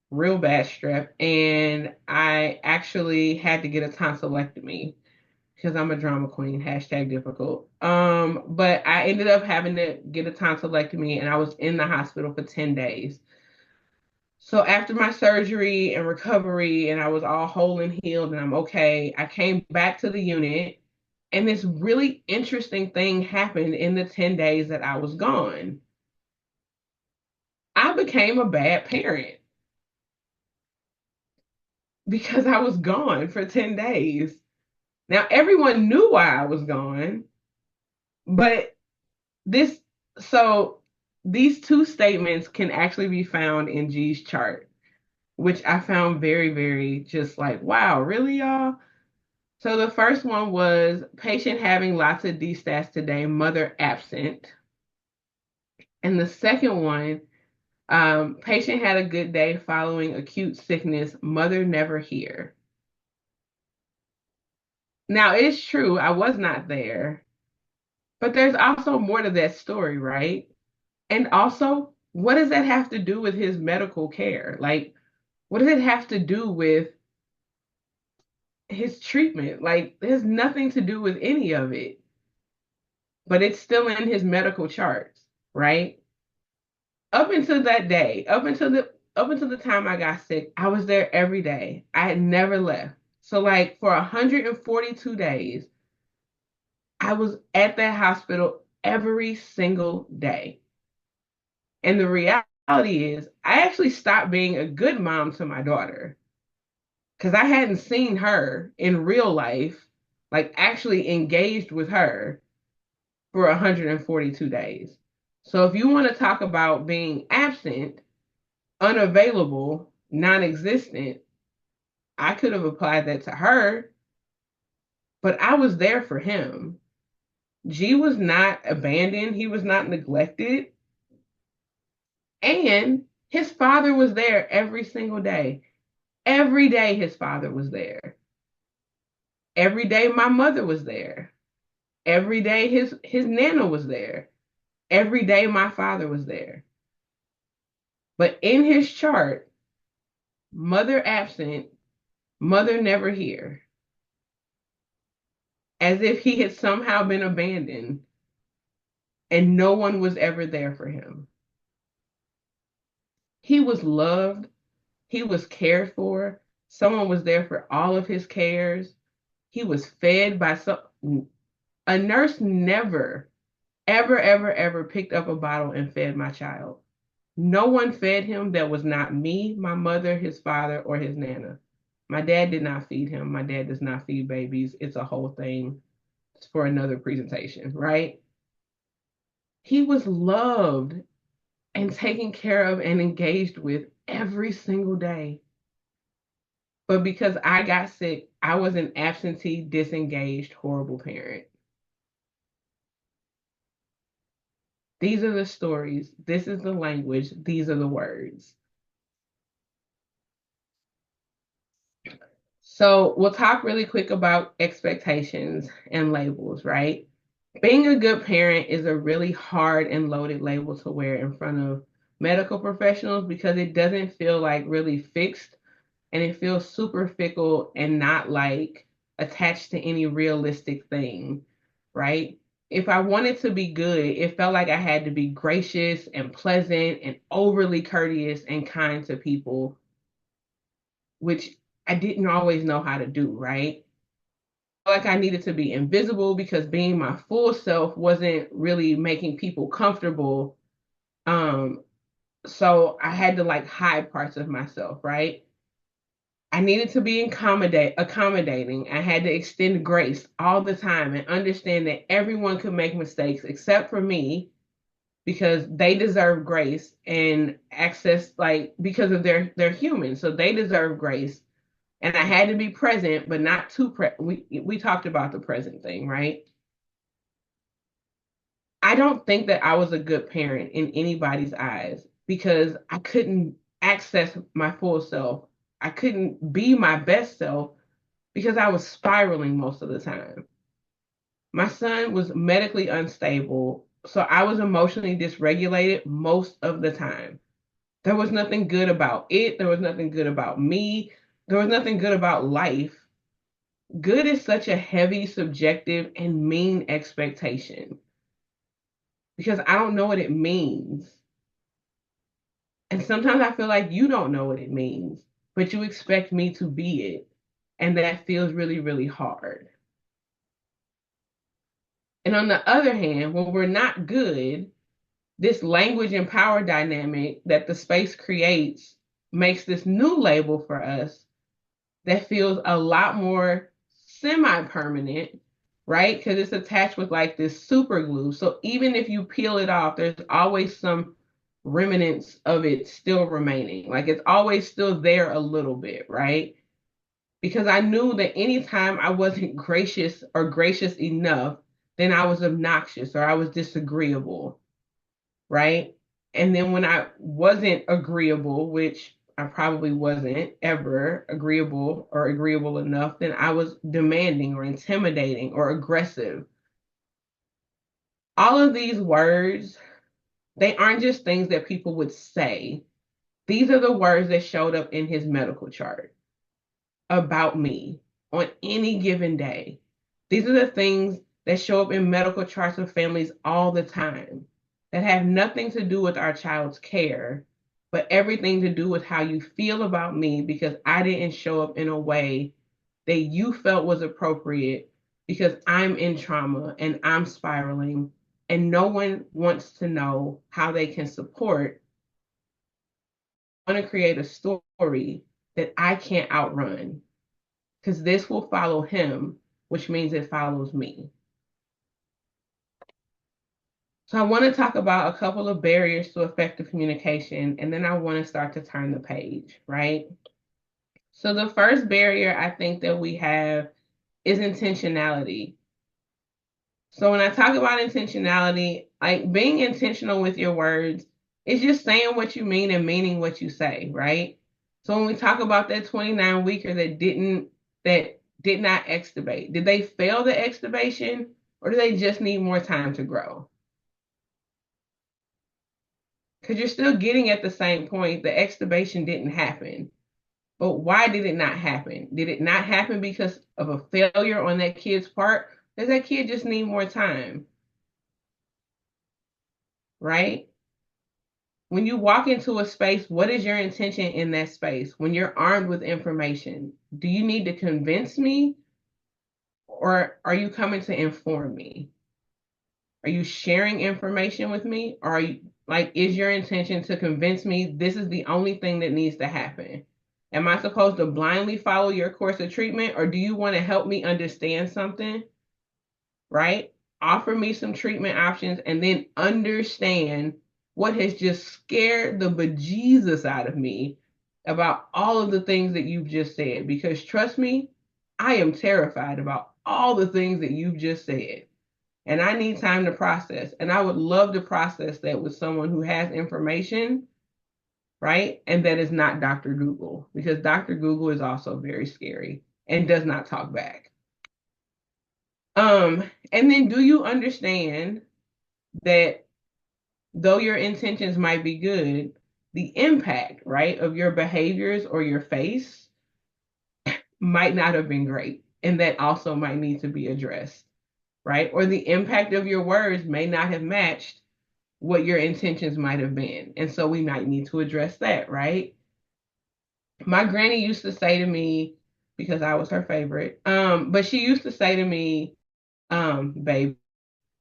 real bad strep, and I actually had to get a tonsillectomy because I'm a drama queen, hashtag difficult. But I ended up having to get a tonsillectomy and I was in the hospital for 10 days. So after my surgery and recovery and I was all whole and healed and I'm okay, I came back to the unit and this really interesting thing happened in the 10 days that I was gone. I became a bad parent because I was gone for 10 days. Now everyone knew why I was gone, but this so these two statements can actually be found in G's chart, which I found very, very just like, wow, really, y'all? So the first one was patient having lots of D-stats today, mother absent. And the second one, patient had a good day following acute sickness, mother never here. Now it's true, I was not there, but there's also more to that story, right? And also, what does that have to do with his medical care? Like, what does it have to do with his treatment? Like, there's nothing to do with any of it, but it's still in his medical charts, right? Up until that day, up until the time I got sick, I was there every day. I had never left. So like for 142 days, I was at that hospital every single day. And the reality is, I actually stopped being a good mom to my daughter because I hadn't seen her in real life, like actually engaged with her for 142 days. So if you want to talk about being absent, unavailable, non existent, I could have applied that to her, but I was there for him. G was not abandoned, he was not neglected. And his father was there every single day. Every day his father was there. Every day my mother was there. Every day his nana was there. Every day my father was there. But in his chart, mother absent, mother never here. As if he had somehow been abandoned. and no one was ever there for him. He was loved, he was cared for, someone was there for all of his cares. He was fed by a nurse never, ever picked up a bottle and fed my child. No one fed him that was not me, my mother, his father, or his nana. My dad did not feed him. My dad does not feed babies. It's a whole thing for another presentation, right? He was loved and taken care of and engaged with every single day. But because I got sick, I was an absentee, disengaged, horrible parent. These are the stories. This is the language. These are the words. So we'll talk really quick about expectations and labels, right? Being a good parent is a really hard and loaded label to wear in front of medical professionals because it doesn't feel like really fixed, and it feels super fickle and not like attached to any realistic thing, right? If I wanted to be good, it felt like I had to be gracious and pleasant and overly courteous and kind to people, which I didn't always know how to do, right? Like I needed to be invisible because being my full self wasn't really making people comfortable. Um, so I had to like hide parts of myself, right? I needed to be accommodating. I had to extend grace all the time and understand that everyone could make mistakes except for me because they deserve grace and access, like because of they're human, so they deserve grace. And I had to be present, but not too we talked about the present thing, right? I don't think that I was a good parent in anybody's eyes because I couldn't access my full self. I couldn't be my best self because I was spiraling most of the time. My son was medically unstable, so I was emotionally dysregulated most of the time. There was nothing good about it. There was nothing good about me. There was nothing good about life. Good is such a heavy, subjective, and mean expectation because I don't know what it means. And sometimes I feel like you don't know what it means, but you expect me to be it. And that feels really, really hard. And on the other hand, when we're not good, this language and power dynamic that the space creates makes this new label for us that feels a lot more semi-permanent, right? Because it's attached with like this super glue. So even if you peel it off, there's always some remnants of it still remaining. Like it's always still there a little bit, right? Because I knew that anytime I wasn't gracious or gracious enough, then I was obnoxious or I was disagreeable, right? And then when I wasn't agreeable, which I probably wasn't ever agreeable or agreeable enough, then I was demanding or intimidating or aggressive. All of these words, they aren't just things that people would say. These are the words that showed up in his medical chart about me on any given day. These are the things that show up in medical charts of families all the time that have nothing to do with our child's care, but everything to do with how you feel about me because I didn't show up in a way that you felt was appropriate because I'm in trauma and I'm spiraling and no one wants to know how they can support. I want to create a story that I can't outrun because this will follow him, which means it follows me. So I want to talk about a couple of barriers to effective communication, and then I want to start to turn the page, right? So the first barrier I think that we have is intentionality. So when I talk about intentionality, like being intentional with your words is just saying what you mean and meaning what you say, right? So when we talk about that 29 weeker that did not extubate, did they fail the extubation or do they just need more time to grow? Because you're still getting at the same point, the extubation didn't happen. But why did it not happen? Did it not happen because of a failure on that kid's part? Does that kid just need more time? right? When you walk into a space, what is your intention in that space? When you're armed with information, do you need to convince me, or are you coming to inform me? Are you sharing information with me? Or are you, like, is your intention to convince me this is the only thing that needs to happen? Am I supposed to blindly follow your course of treatment, or do you want to help me understand something? Right? Offer me some treatment options and then understand what has just scared the bejesus out of me about all of the things that you've just said. Because trust me, I am terrified about all the things that you've just said. And I need time to process. And I would love to process that with someone who has information, right? And that is not Dr. Google, because Dr. Google is also very scary and does not talk back. And then do you understand that though your intentions might be good, the impact, right, of your behaviors or your face might not have been great. And that also might need to be addressed, right? Or the impact of your words may not have matched what your intentions might have been. And so we might need to address that, right? My granny used to say to me, because I was her favorite, but she used to say to me, babe,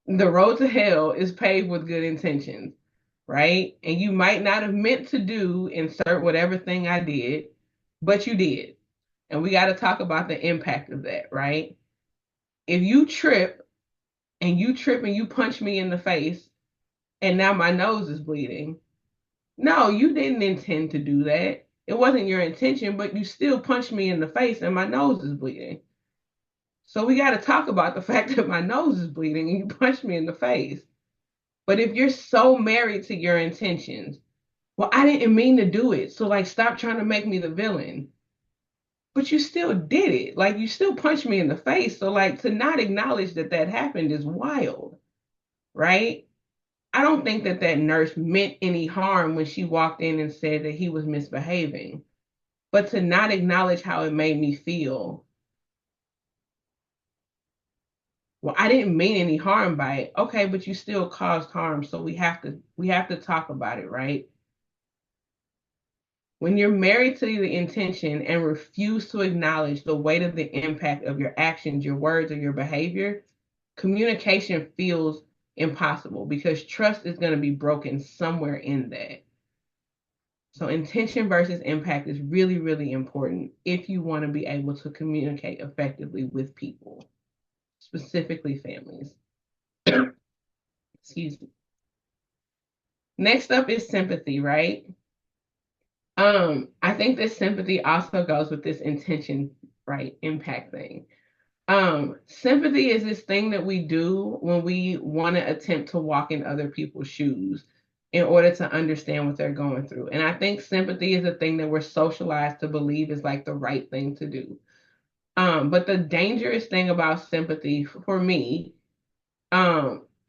the road to hell is paved with good intentions, right? And you might not have meant to do, insert whatever thing I did, but you did. And we got to talk about the impact of that, right? If you trip and you punch me in the face and now my nose is bleeding, no, you didn't intend to do that. It wasn't your intention, but you still punched me in the face and my nose is bleeding. So we got to talk about the fact that my nose is bleeding and you punched me in the face. But if you're so married to your intentions, well, I didn't mean to do it. So, like, stop trying to make me the villain. But you still did it. Like, you still punched me in the face. So, like, to not acknowledge that that happened is wild, right? I don't think that that nurse meant any harm when she walked in and said that he was misbehaving. But to not acknowledge how it made me feel, well, I didn't mean any harm by it. Okay, but you still caused harm, so we have to talk about it, right? When you're married to the intention and refuse to acknowledge the weight of the impact of your actions, your words, or your behavior, communication feels impossible because trust is going to be broken somewhere in that. So intention versus impact is really, really important if you want to be able to communicate effectively with people, specifically families. Excuse me. Next up is sympathy, right? I think this sympathy also goes with this intention, right? Impact thing. Sympathy is this thing that we do when we want to attempt to walk in other people's shoes in order to understand what they're going through. And I think sympathy is a thing that we're socialized to believe is like the right thing to do. But the dangerous thing about sympathy for me,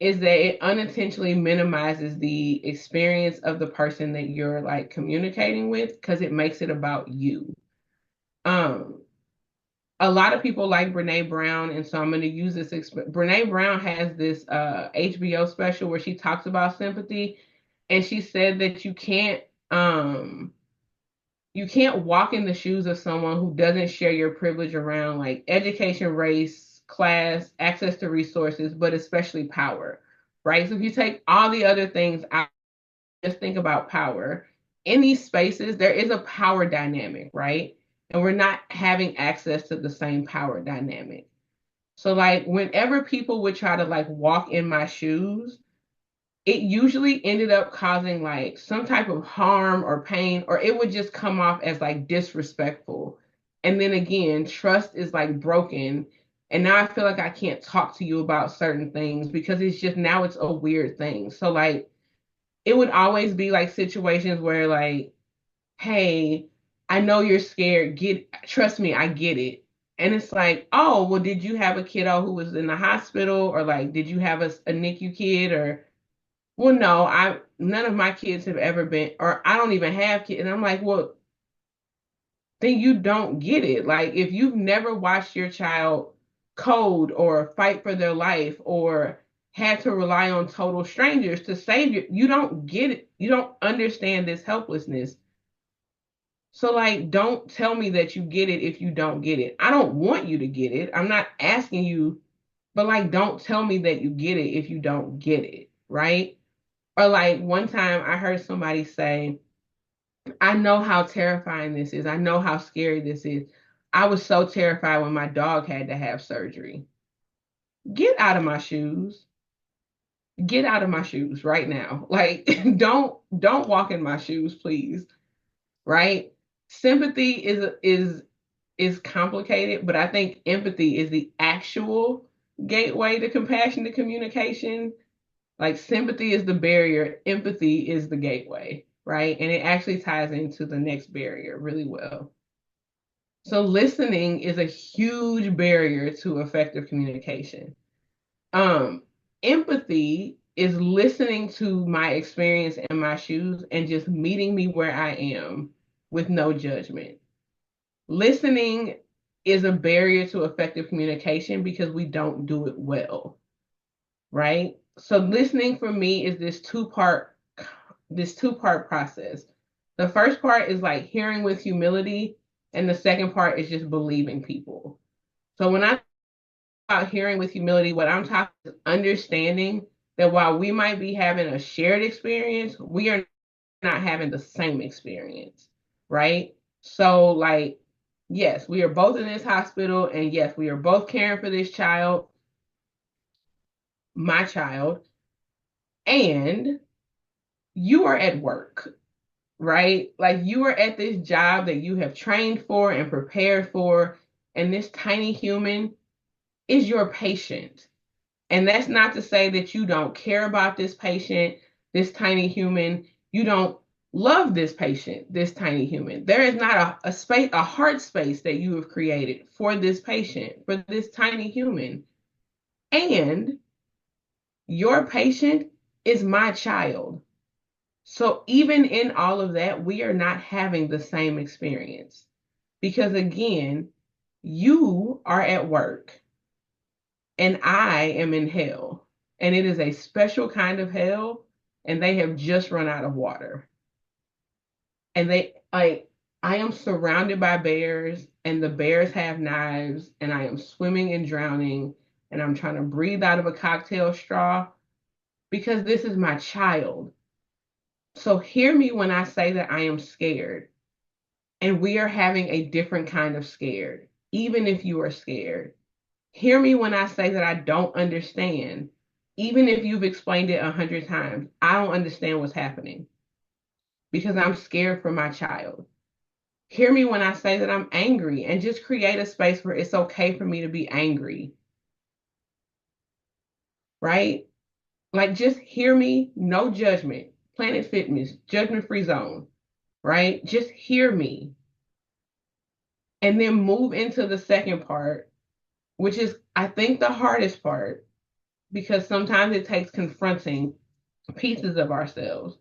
is that it unintentionally minimizes the experience of the person that you're like communicating with because it makes it about you. Um, a lot of people like Brene Brown, and so I'm going to use this. Brene Brown has this HBO special where she talks about sympathy, and she said that you can't walk in the shoes of someone who doesn't share your privilege around like education, race, class, access to resources, but especially power, right? So if you take all the other things out, just think about power. In these spaces, there is a power dynamic, right? And we're not having access to the same power dynamic. So like whenever people would try to like walk in my shoes, it usually ended up causing like some type of harm or pain, or it would just come off as like disrespectful. And then again, trust is like broken. And now I feel like I can't talk to you about certain things because it's just now it's a weird thing. So like it would always be like situations where like, hey, I know you're scared. Trust me, I get it. And it's like, oh, well, did you have a kiddo who was in the hospital? Or like, did you have a NICU kid? Or well, no, none of my kids have ever been, or I don't even have kids. And I'm like, well, then you don't get it. Like if you've never watched your child code or fight for their life or had to rely on total strangers to save you. You don't get it. You don't understand this helplessness. So, like, don't tell me that you get it if you don't get it. I don't want you to get it. I'm not asking you, but like, don't tell me that you get it if you don't get it, right? Or like one time I heard somebody say, I know how terrifying this is. I know how scary this is. I was so terrified when my dog had to have surgery. Get out of my shoes. Get out of my shoes right now. Like don't walk in my shoes, please. Right? Sympathy is complicated, but I think empathy is the actual gateway to compassionate communication. Like sympathy is the barrier, empathy is the gateway, right? And it actually ties into the next barrier really well. So listening is a huge barrier to effective communication. Um, Empathy is listening to my experience in my shoes and just meeting me where I am with no judgment. Listening is a barrier to effective communication because we don't do it well, right? So listening for me is this two-part process. The first part is like hearing with humility, and the second part is just believing people. So when I talk about hearing with humility, what I'm talking is understanding that while we might be having a shared experience, we are not having the same experience, right? So like, yes, we are both in this hospital, and yes, we are both caring for this child, my child, and you are at work, right? Like you are at this job that you have trained for and prepared for, and this tiny human is your patient. And that's not to say that you don't care about this patient, this tiny human, you don't love this patient, this tiny human. There is not a space, a heart space that you have created for this patient, for this tiny human. And your patient is my child. So even in all of that, we are not having the same experience. Because again, you are at work and I am in hell. And it is a special kind of hell, and they have just run out of water. And I am surrounded by bears, and the bears have knives, and I am swimming and drowning, and I'm trying to breathe out of a cocktail straw because this is my child. So hear me when I say that I am scared. And we are having a different kind of scared, even if you are scared. Hear me when I say that I don't understand, even if you've explained it 100 times. I don't understand what's happening because I'm scared for my child. Hear me when I say that I'm angry, and just create a space where it's okay for me to be angry, right? Like just hear me, no judgment. Planet Fitness, judgment-free zone, right? Just hear me. And then move into the second part, which is, I think, the hardest part, because sometimes it takes confronting pieces of ourselves.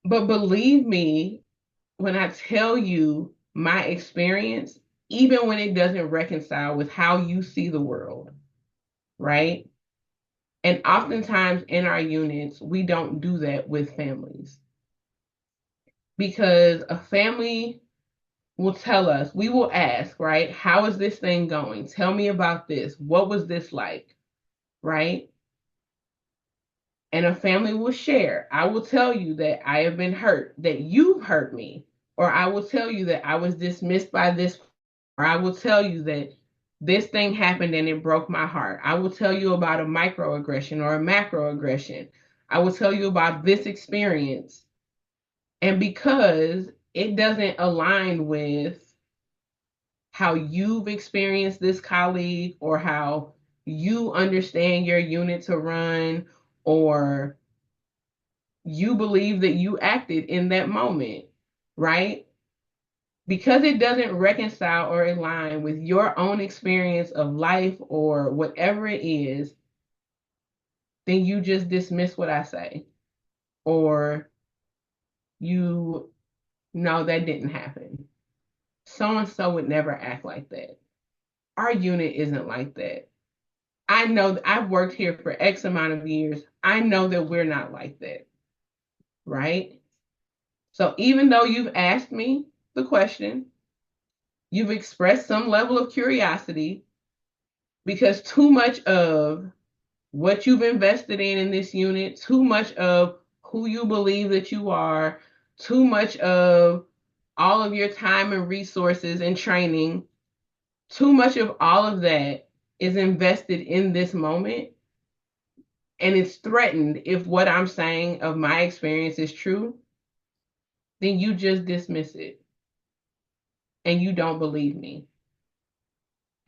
But believe me when I tell you my experience, even when it doesn't reconcile with how you see the world, right? And oftentimes in our units, we don't do that with families because a family will tell us, we will ask, right? How is this thing going? Tell me about this. What was this like? Right? And a family will share. I will tell you that I have been hurt, that you've hurt me, or I will tell you that I was dismissed by this, or I will tell you that this thing happened and it broke my heart. I will tell you about a microaggression or a macroaggression. I will tell you about this experience. And because it doesn't align with how you've experienced this colleague or how you understand your unit to run, or you believe that you acted in that moment, right? Because it doesn't reconcile or align with your own experience of life or whatever it is, then you just dismiss what I say, or you know that didn't happen. So and so would never act like that. Our unit isn't like that. I know that I've worked here for X amount of years. I know that we're not like that, right? So even though you've asked me the question, you've expressed some level of curiosity because too much of what you've invested in this unit, too much of who you believe that you are, too much of all of your time and resources and training, too much of all of that is invested in this moment. And it's threatened if what I'm saying of my experience is true, then you just dismiss it and you don't believe me.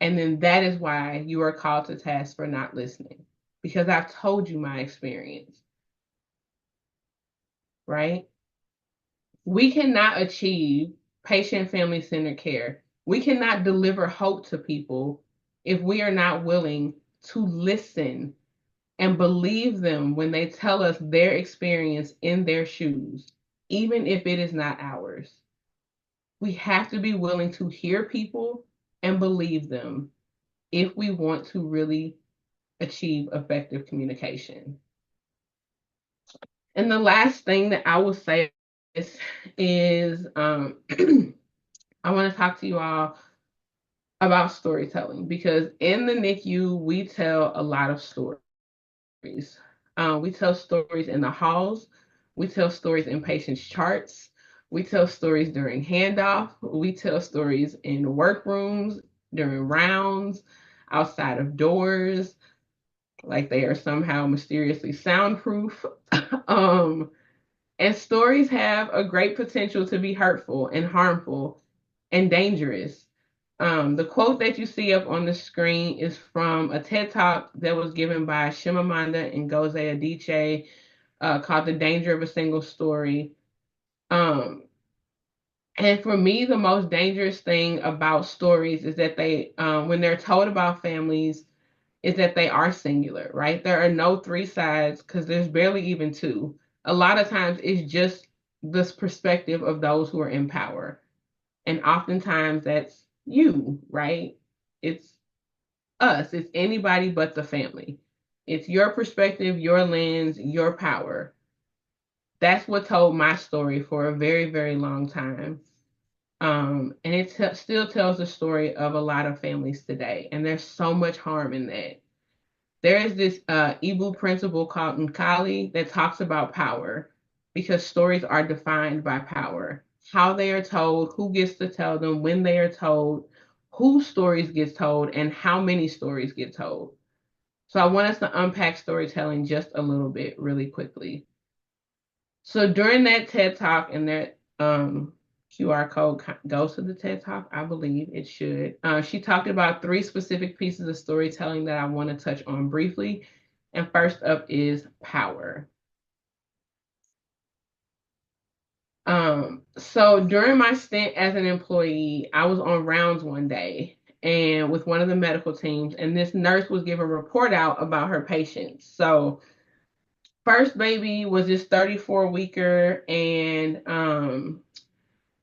And then that is why you are called to task for not listening, because I've told you my experience, right? We cannot achieve patient family centered care. We cannot deliver hope to people if we are not willing to listen and believe them when they tell us their experience in their shoes, even if it is not ours. We have to be willing to hear people and believe them if we want to really achieve effective communication. And the last thing that I will say is I want to talk to you all about storytelling, because in the NICU, we tell a lot of stories. We tell stories in the halls, we tell stories in patients' charts, we tell stories during handoff, we tell stories in workrooms, during rounds, outside of doors, like they are somehow mysteriously soundproof. And stories have a great potential to be hurtful and harmful and dangerous. The quote that you see up on the screen is from a TED Talk that was given by Shimamanda Ngozi Adichie, called "The Danger of a Single Story." And for me, the most dangerous thing about stories is that they, when they're told about families, is that they are singular, right? There are no three sides because there's barely even two. A lot of times it's just this perspective of those who are in power. And oftentimes that's you, right? It's us, it's anybody but the family. It's your perspective, your lens, your power. That's what told my story for a very, very long time. And it still tells the story of a lot of families today. And there's so much harm in that. There is this Igbo principle called Nkali that talks about power, because stories are defined by power. How they are told, who gets to tell them, when they are told, whose stories get told, and how many stories get told. So I want us to unpack storytelling just a little bit really quickly. So during that TED Talk, and that QR code goes to the TED Talk, I believe it should. She talked about three specific pieces of storytelling that I want to touch on briefly. And first up is power. So during my stint as an employee, I was on rounds one day and with one of the medical teams, and this nurse was giving a report out about her patients. So first baby was this 34 weeker, and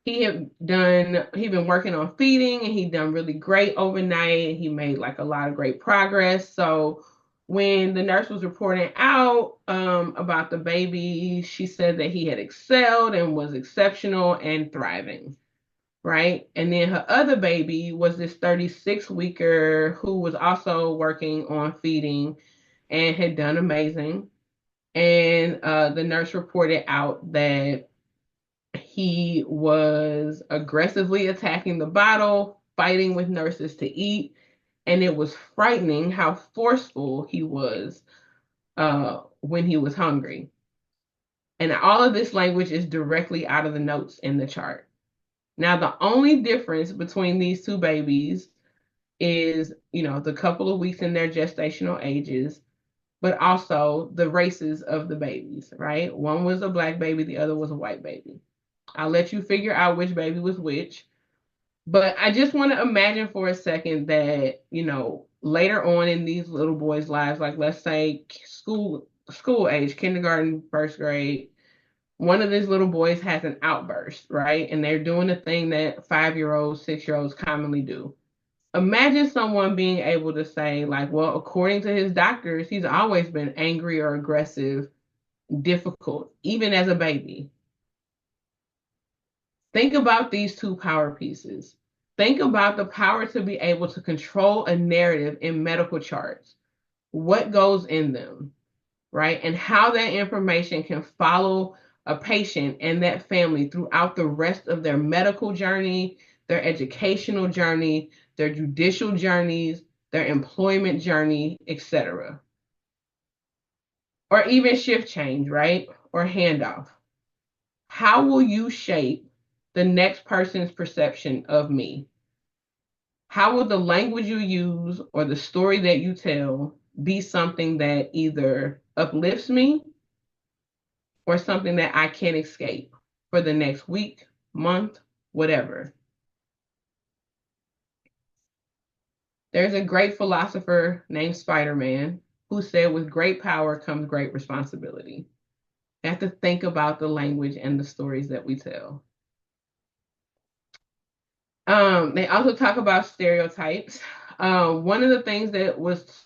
he'd been working on feeding, and he'd done really great overnight. He made like a lot of great progress. So when the nurse was reporting out about the baby, she said that he had excelled and was exceptional and thriving, right? And then her other baby was this 36 weeker who was also working on feeding and had done amazing. And the nurse reported out that he was aggressively attacking the bottle, fighting with nurses to eat, and it was frightening how forceful he was when he was hungry. And all of this language is directly out of the notes in the chart. Now, the only difference between these two babies is, the couple of weeks in their gestational ages, but also the races of the babies, right? One was a black baby, the other was a white baby. I'll let you figure out which baby was which. But I just want to imagine for a second that, later on in these little boys' lives, like let's say school age, kindergarten, first grade, one of these little boys has an outburst, right? And they're doing the thing that 5-year-olds, 6-year-olds commonly do. Imagine someone being able to say, like, well, according to his doctors, he's always been angry or aggressive, difficult, even as a baby. Think about these two power pieces. Think about the power to be able to control a narrative in medical charts, what goes in them, right? And how that information can follow a patient and that family throughout the rest of their medical journey, their educational journey, their judicial journeys, their employment journey, etc. Or even shift change, right? Or handoff. How will you shape the next person's perception of me? How will the language you use or the story that you tell be something that either uplifts me or something that I can't escape for the next week, month, whatever? There's a great philosopher named Spider-Man who said, with great power comes great responsibility. We have to think about the language and the stories that we tell. They also talk about stereotypes. One of the things that was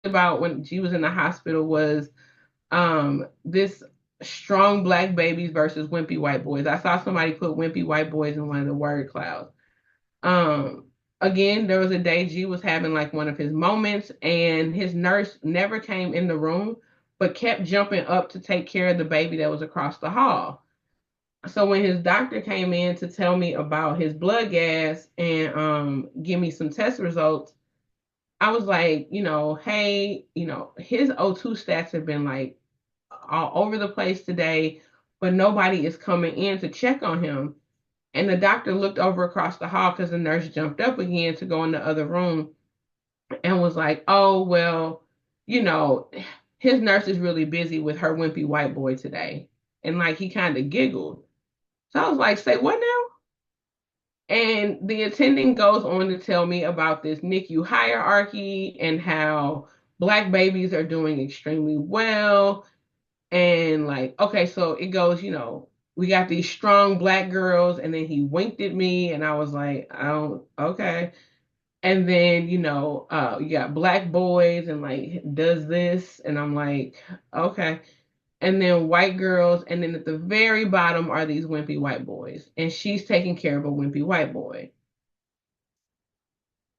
about when she was in the hospital was this strong black babies versus wimpy white boys. I saw somebody put wimpy white boys in one of the word clouds. Again, there was a day G was having like one of his moments, and his nurse never came in the room, but kept jumping up to take care of the baby that was across the hall. So when his doctor came in to tell me about his blood gas and give me some test results, I was like, hey, his O2 stats have been like all over the place today, but nobody is coming in to check on him. And the doctor looked over across the hall because the nurse jumped up again to go in the other room and was like, oh, well, his nurse is really busy with her wimpy white boy today. And like he kind of giggled. So I was like, say what now? And the attending goes on to tell me about this NICU hierarchy and how Black babies are doing extremely well. And like, okay, so it goes, we got these strong Black girls, and then he winked at me, and I was like, I don't, okay. And then, you got Black boys and like does this, and I'm like, okay. And then white girls, and then at the very bottom are these wimpy white boys, and she's taking care of a wimpy white boy.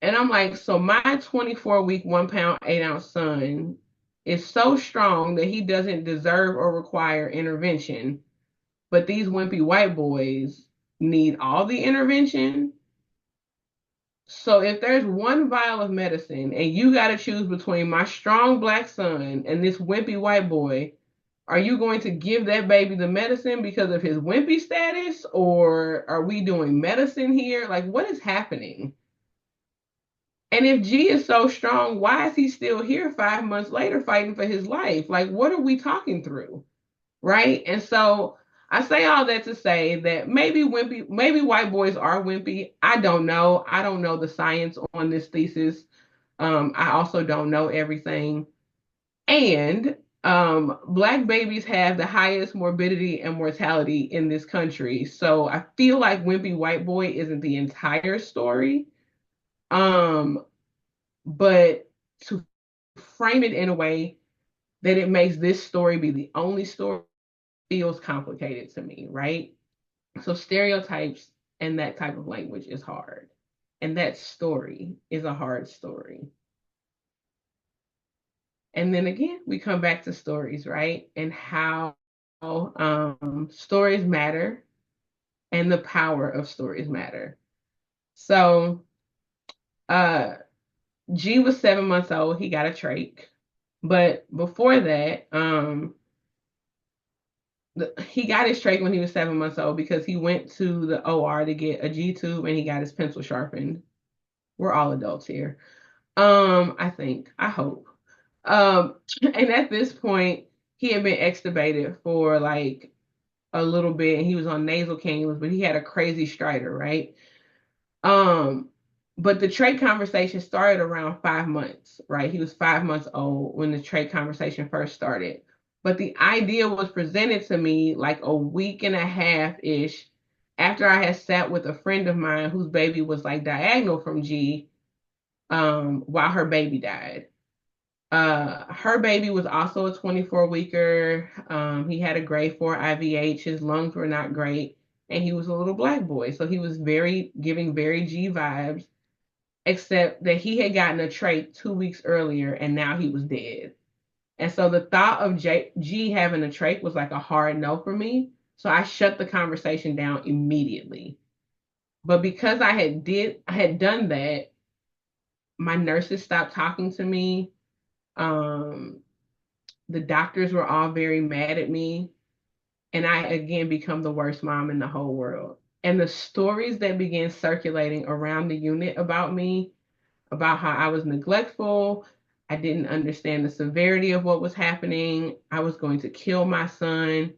And I'm like, so my 24-week, 1 pound, 8 ounce son is so strong that he doesn't deserve or require intervention, but these wimpy white boys need all the intervention. So if there's one vial of medicine and you got to choose between my strong Black son and this wimpy white boy, are you going to give that baby the medicine because of his wimpy status, or are we doing medicine here? Like, what is happening? And if G is so strong, why is he still here 5 months later fighting for his life? Like, what are we talking through? Right? And so I say all that to say that maybe white boys are wimpy. I don't know. I don't know the science on this thesis. I also don't know everything. And Black babies have the highest morbidity and mortality in this country. So I feel like wimpy white boy isn't the entire story. But to frame it in a way that it makes this story be the only story feels complicated to me, right? So stereotypes and that type of language is hard. And that story is a hard story. And then again, we come back to stories, right? And how stories matter and the power of stories matter. So G was 7 months old. He got a trach. But before that, he got his trach when he was 7 months old because he went to the OR to get a G tube and he got his pencil sharpened. We're all adults here. I think, I hope. And at this point, he had been extubated for like a little bit, and he was on nasal cannulas, but he had a crazy stridor, right? But the trach conversation started around 5 months, right? He was 5 months old when the trach conversation first started. But the idea was presented to me like a week and a half-ish after I had sat with a friend of mine whose baby was like diagonal from G, while her baby died. Her baby was also a 24-weeker. He had a grade 4 IVH. His lungs were not great, and he was a little black boy, so he was giving very G vibes, except that he had gotten a trach 2 weeks earlier, and now he was dead. And so the thought of G having a trach was like a hard no for me. So I shut the conversation down immediately. But because I had done that, my nurses stopped talking to me. The doctors were all very mad at me. And I again become the worst mom in the whole world. And the stories that began circulating around the unit about me, about how I was neglectful, I didn't understand the severity of what was happening, I was going to kill my son,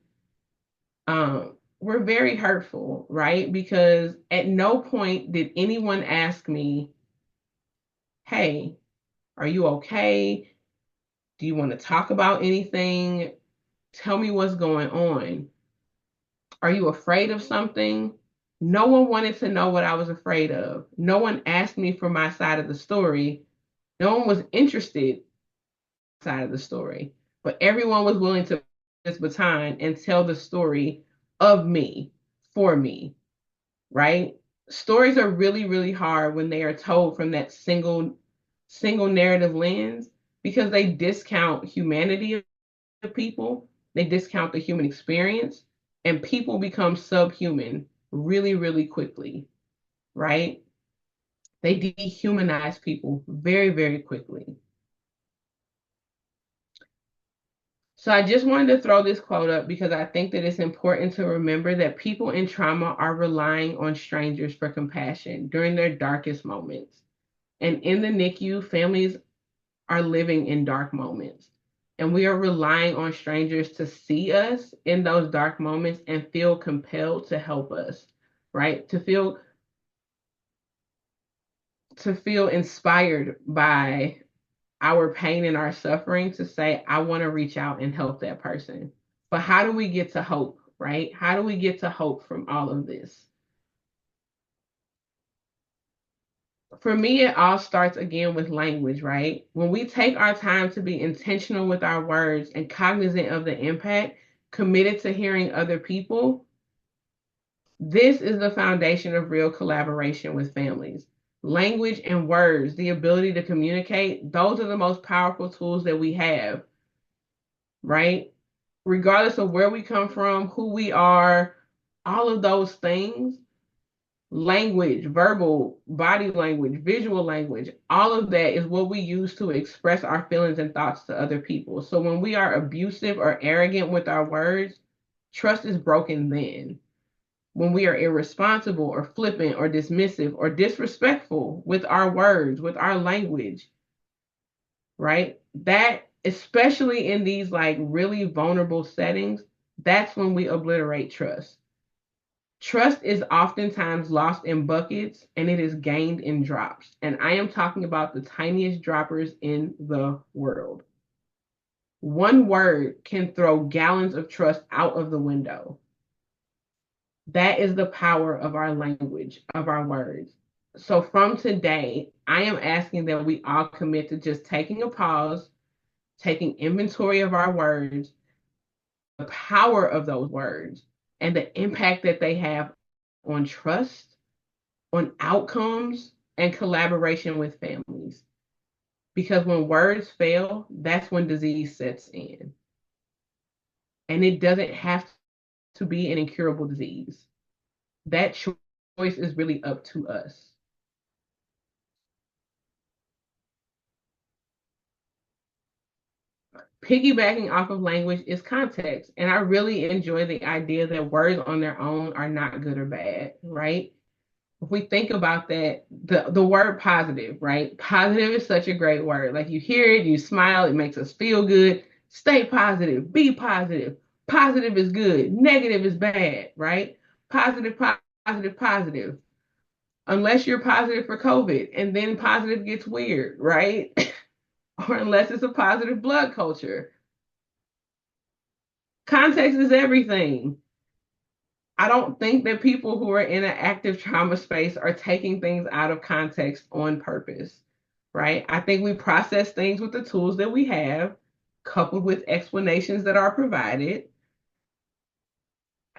were very hurtful, right? Because at no point did anyone ask me, hey, are you okay? Do you want to talk about anything? Tell me what's going on. Are you afraid of something? No one wanted to know what I was afraid of. No one asked me for my side of the story. No one was interested in my side of the story. But everyone was willing to this baton and tell the story of me, for me, right? Stories are really, really hard when they are told from that single narrative lens because they discount humanity of people, they discount the human experience, and people become subhuman really, really quickly, right? They dehumanize people very, very quickly. So I just wanted to throw this quote up because I think that it's important to remember that people in trauma are relying on strangers for compassion during their darkest moments. And in the NICU, families are living in dark moments. And we are relying on strangers to see us in those dark moments and feel compelled to help us, right? To feel inspired by our pain and our suffering to say, I want to reach out and help that person. But how do we get to hope, right? How do we get to hope from all of this? For me, it all starts again with language, right? When we take our time to be intentional with our words and cognizant of the impact, committed to hearing other people, this is the foundation of real collaboration with families. Language and words, the ability to communicate, those are the most powerful tools that we have, right? Regardless of where we come from, who we are, all of those things, language, verbal, body language, visual language, all of that is what we use to express our feelings and thoughts to other people. So when we are abusive or arrogant with our words, trust is broken then. When we are irresponsible or flippant or dismissive or disrespectful with our words, with our language, right? That, especially in these like really vulnerable settings, that's when we obliterate trust. Trust is oftentimes lost in buckets and it is gained in drops. And I am talking about the tiniest droppers in the world. One word can throw gallons of trust out of the window. That is the power of our language, of our words. So from today, I am asking that we all commit to just taking a pause, taking inventory of our words, the power of those words, and the impact that they have on trust, on outcomes, and collaboration with families. Because when words fail, that's when disease sets in. And it doesn't have to be an incurable disease. That choice is really up to us. Piggybacking off of language is context. And I really enjoy the idea that words on their own are not good or bad, right? If we think about that, the word positive, right? Positive is such a great word. Like you hear it, you smile, it makes us feel good. Stay positive, be positive. Positive is good, negative is bad, right? Positive, positive, positive. Unless you're positive for COVID, and then positive gets weird, right? Or unless it's a positive blood culture. Context is everything. I don't think that people who are in an active trauma space are taking things out of context on purpose. right? I think we process things with the tools that we have, coupled with explanations that are provided.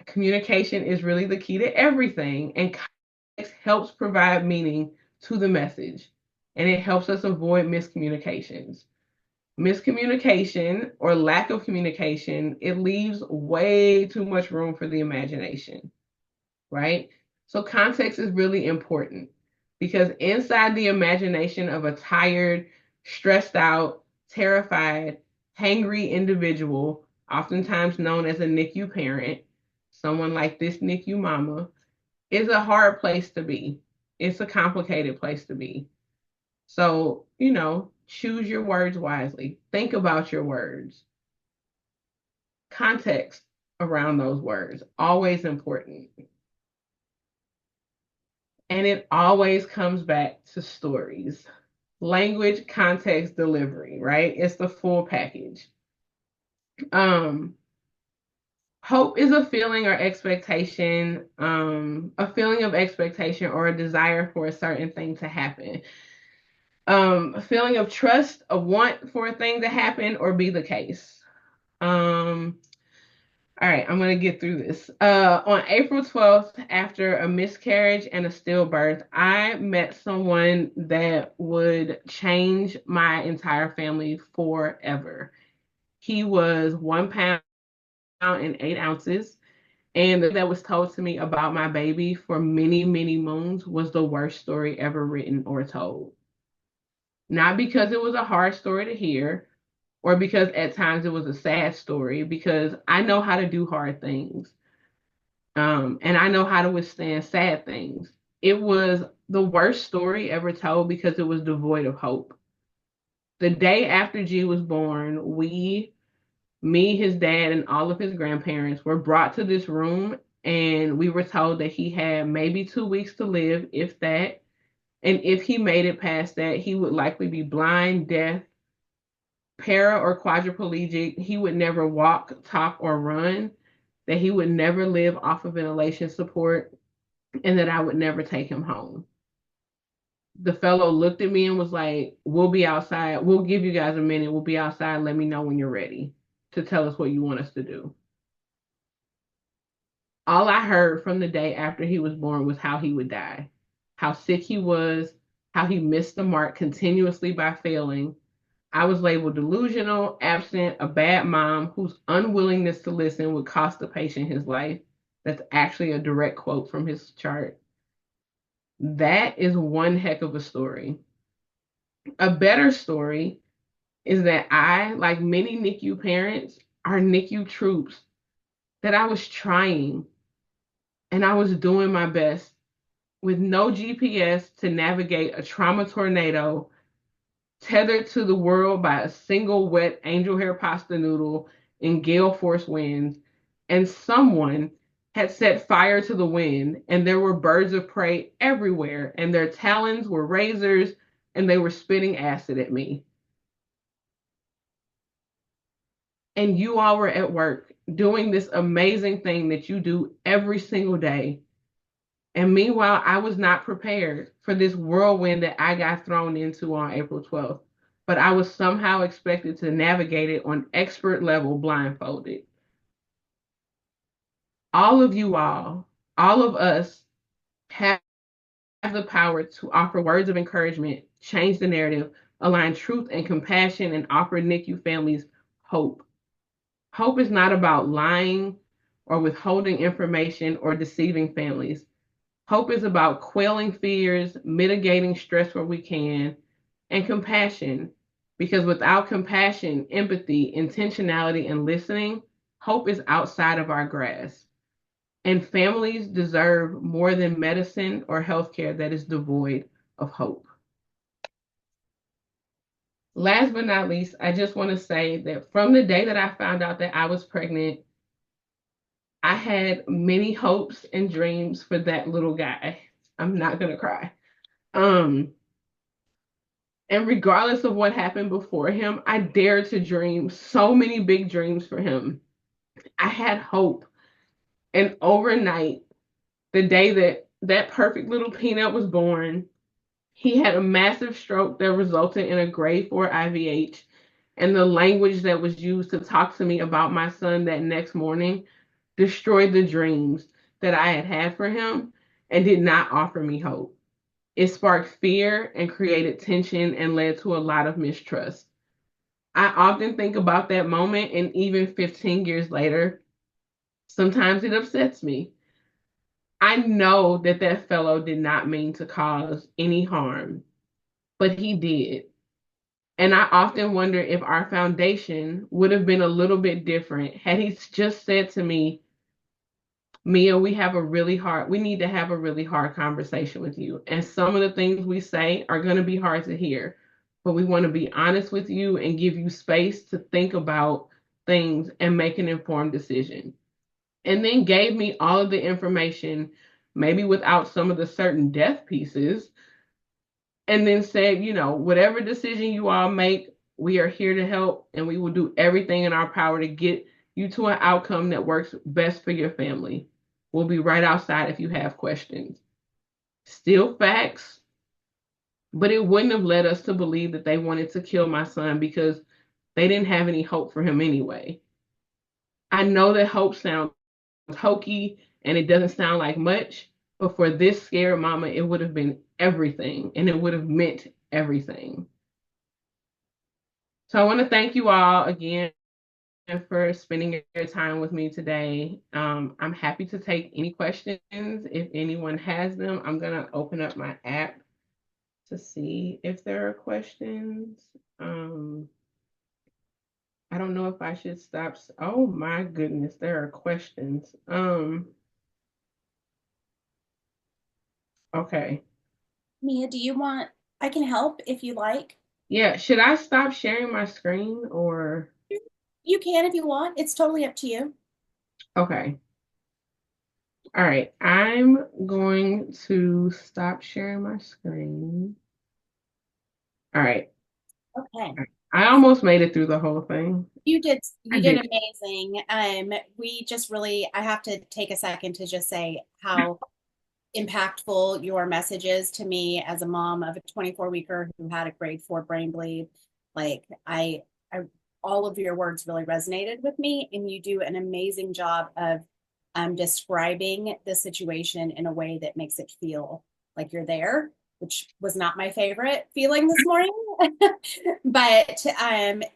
Communication is really the key to everything, and context helps provide meaning to the message, and it helps us avoid miscommunications. Miscommunication or lack of communication, it leaves way too much room for the imagination, right? So context is really important because inside the imagination of a tired, stressed out, terrified, hangry individual, oftentimes known as a NICU parent, someone like this NICU mama, is a hard place to be. It's a complicated place to be. So, choose your words wisely. Think about your words. Context around those words, always important. And it always comes back to stories. Language, context, delivery, right? It's the full package. Hope is a feeling or expectation, a feeling of expectation or a desire for a certain thing to happen. A feeling of trust, a want for a thing to happen or be the case. All right, I'm going to get through this. On April 12th, after a miscarriage and a stillbirth, I met someone that would change my entire family forever. He was 1 pound and 8 ounces. And that was told to me about my baby for many, many moons was the worst story ever written or told. Not because it was a hard story to hear, or because at times it was a sad story, because I know how to do hard things. And I know how to withstand sad things. It was the worst story ever told because it was devoid of hope. The day after G was born, me, his dad, and all of his grandparents were brought to this room, and we were told that he had maybe 2 weeks to live, if that. And if he made it past that, he would likely be blind, deaf, para or quadriplegic. He would never walk, talk, or run, that he would never live off of ventilation support, and that I would never take him home. The fellow looked at me and was like, "We'll be outside. We'll give you guys a minute. We'll be outside. Let me know when you're ready to tell us what you want us to do." All I heard from the day after he was born was how he would die, how sick he was, how he missed the mark continuously by failing. I was labeled delusional, absent, a bad mom whose unwillingness to listen would cost the patient his life. That's actually a direct quote from his chart. That is one heck of a story. A better story is that I, like many NICU parents, are NICU troops, that I was trying and I was doing my best with no GPS to navigate a trauma tornado, tethered to the world by a single wet angel hair pasta noodle in gale force winds, and someone had set fire to the wind, and there were birds of prey everywhere, and their talons were razors, and they were spitting acid at me. And you all were at work doing this amazing thing that you do every single day. And meanwhile, I was not prepared for this whirlwind that I got thrown into on April 12th. But I was somehow expected to navigate it on expert level blindfolded. All of you all of us have the power to offer words of encouragement, change the narrative, align truth and compassion, and offer NICU families hope. Hope is not about lying or withholding information or deceiving families. Hope is about quelling fears, mitigating stress where we can, and compassion. Because without compassion, empathy, intentionality, and listening, hope is outside of our grasp. And families deserve more than medicine or healthcare that is devoid of hope. Last but not least, I just want to say that from the day that I found out that I was pregnant, I had many hopes and dreams for that little guy. I'm not going to cry. And regardless of what happened before him, I dared to dream so many big dreams for him. I had hope. And overnight, the day that that perfect little peanut was born, He had a massive stroke that resulted in a grade 4 IVH, and the language that was used to talk to me about my son that next morning destroyed the dreams that I had had for him and did not offer me hope. It sparked fear and created tension and led to a lot of mistrust. I often think about that moment, and even 15 years later, sometimes it upsets me. I know that that fellow did not mean to cause any harm, but he did. And I often wonder if our foundation would have been a little bit different had he just said to me, Mia, we need to have a really hard conversation with you. And some of the things we say are going to be hard to hear, but we want to be honest with you and give you space to think about things and make an informed decision. And then gave me all of the information, maybe without some of the certain death pieces, and then said, whatever decision you all make, we are here to help and we will do everything in our power to get you to an outcome that works best for your family. We'll be right outside if you have questions. Still facts, but it wouldn't have led us to believe that they wanted to kill my son because they didn't have any hope for him anyway. I know that hope sounds hokey and it doesn't sound like much, but for this scared mama, it would have been everything and it would have meant everything. So I want to thank you all again for spending your time with me today. I'm happy to take any questions if anyone has them. I'm going to open up my app to see if there are questions. I don't know if I should stop. Oh my goodness, there are questions. Okay. Mia, I can help if you like. Yeah, should I stop sharing my screen or? You can if you want. It's totally up to you. Okay. All right, I'm going to stop sharing my screen. All right. Okay. I almost made it through the whole thing. You did I did did. amazing. I have to take a second to just say how impactful your message is to me as a mom of a 24-weeker who had a grade 4 brain bleed. Like I all of your words really resonated with me, and you do an amazing job of describing the situation in a way that makes it feel like you're there, which was not my favorite feeling this morning, but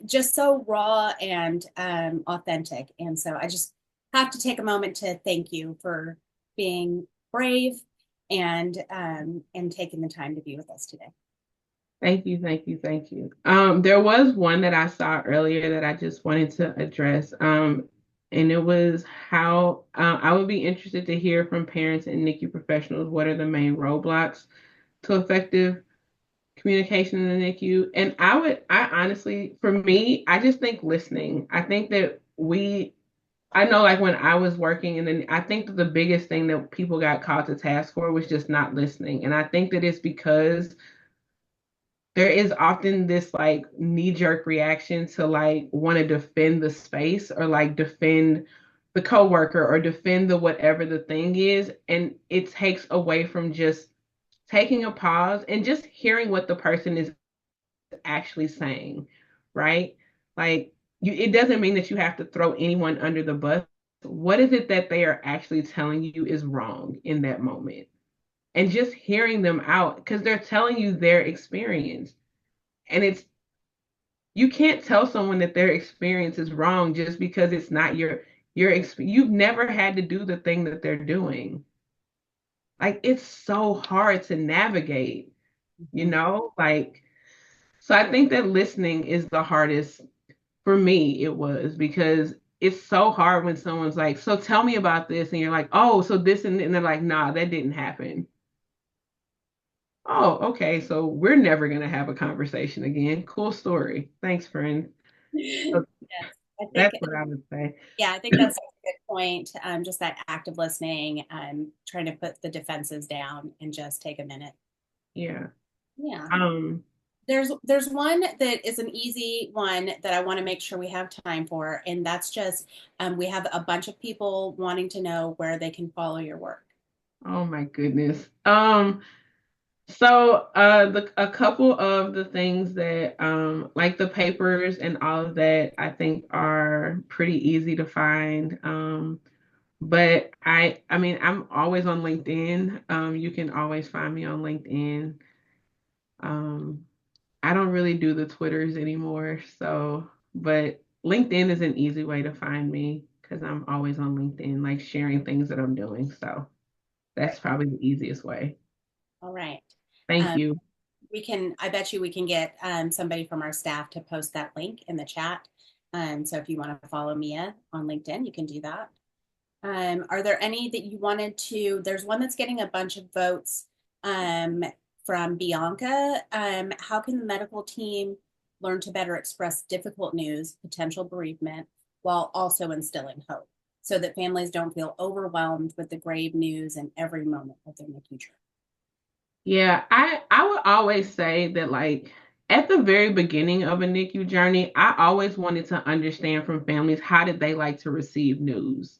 just so raw and authentic. And so I just have to take a moment to thank you for being brave and taking the time to be with us today. Thank you, thank you, thank you. There was one that I saw earlier that I just wanted to address. And it was how I would be interested to hear from parents and NICU professionals what are the main roadblocks to effective communication in the NICU. And I honestly, for me, I just think listening. I think that I know like when I was working, and then I think that the biggest thing that people got called to task for was just not listening. And I think that it's because there is often this like knee-jerk reaction to like want to defend the space or like defend the coworker or defend the whatever the thing is, and it takes away from just taking a pause and just hearing what the person is actually saying, right? Like it doesn't mean that you have to throw anyone under the bus. What is it that they are actually telling you is wrong in that moment? And just hearing them out because they're telling you their experience. And you can't tell someone that their experience is wrong just because it's not you've never had to do the thing that they're doing. Like it's so hard to navigate, like so I think that listening is the hardest for me. It was because it's so hard when someone's like, so tell me about this, and you're like, oh, so this, and they're like, nah, that didn't happen. Oh, okay. So we're never going to have a conversation again. Cool story. Thanks, friend. So Yes, I think, that's what I would say. yeah, I think that's a good point. Just that active listening, trying to put the defenses down and just take a minute. Yeah. Yeah. Um, There's one that is an easy one that I want to make sure we have time for, and that's just we have a bunch of people wanting to know where they can follow your work. oh my goodness. So, a couple of the things that, like the papers and all of that, I think are pretty easy to find. But I mean, I'm always on LinkedIn. You can always find me on LinkedIn. Um, I don't really do the Twitters anymore, so, but LinkedIn is an easy way to find me because I'm always on LinkedIn, like sharing things that I'm doing. So that's probably the easiest way. All right. Thank Um, you. I bet you we can get somebody from our staff to post that link in the chat. So if you want to follow Mia on LinkedIn, you can do that. Are there any that you wanted to? There's one that's getting a bunch of votes um, from Bianca. How can the medical team learn to better express difficult news, potential bereavement, while also instilling hope so that families don't feel overwhelmed with the grave news in every moment of their NICU journey? Yeah, I would always say that like at the very beginning of a NICU journey, I always wanted to understand from families how did they like to receive news,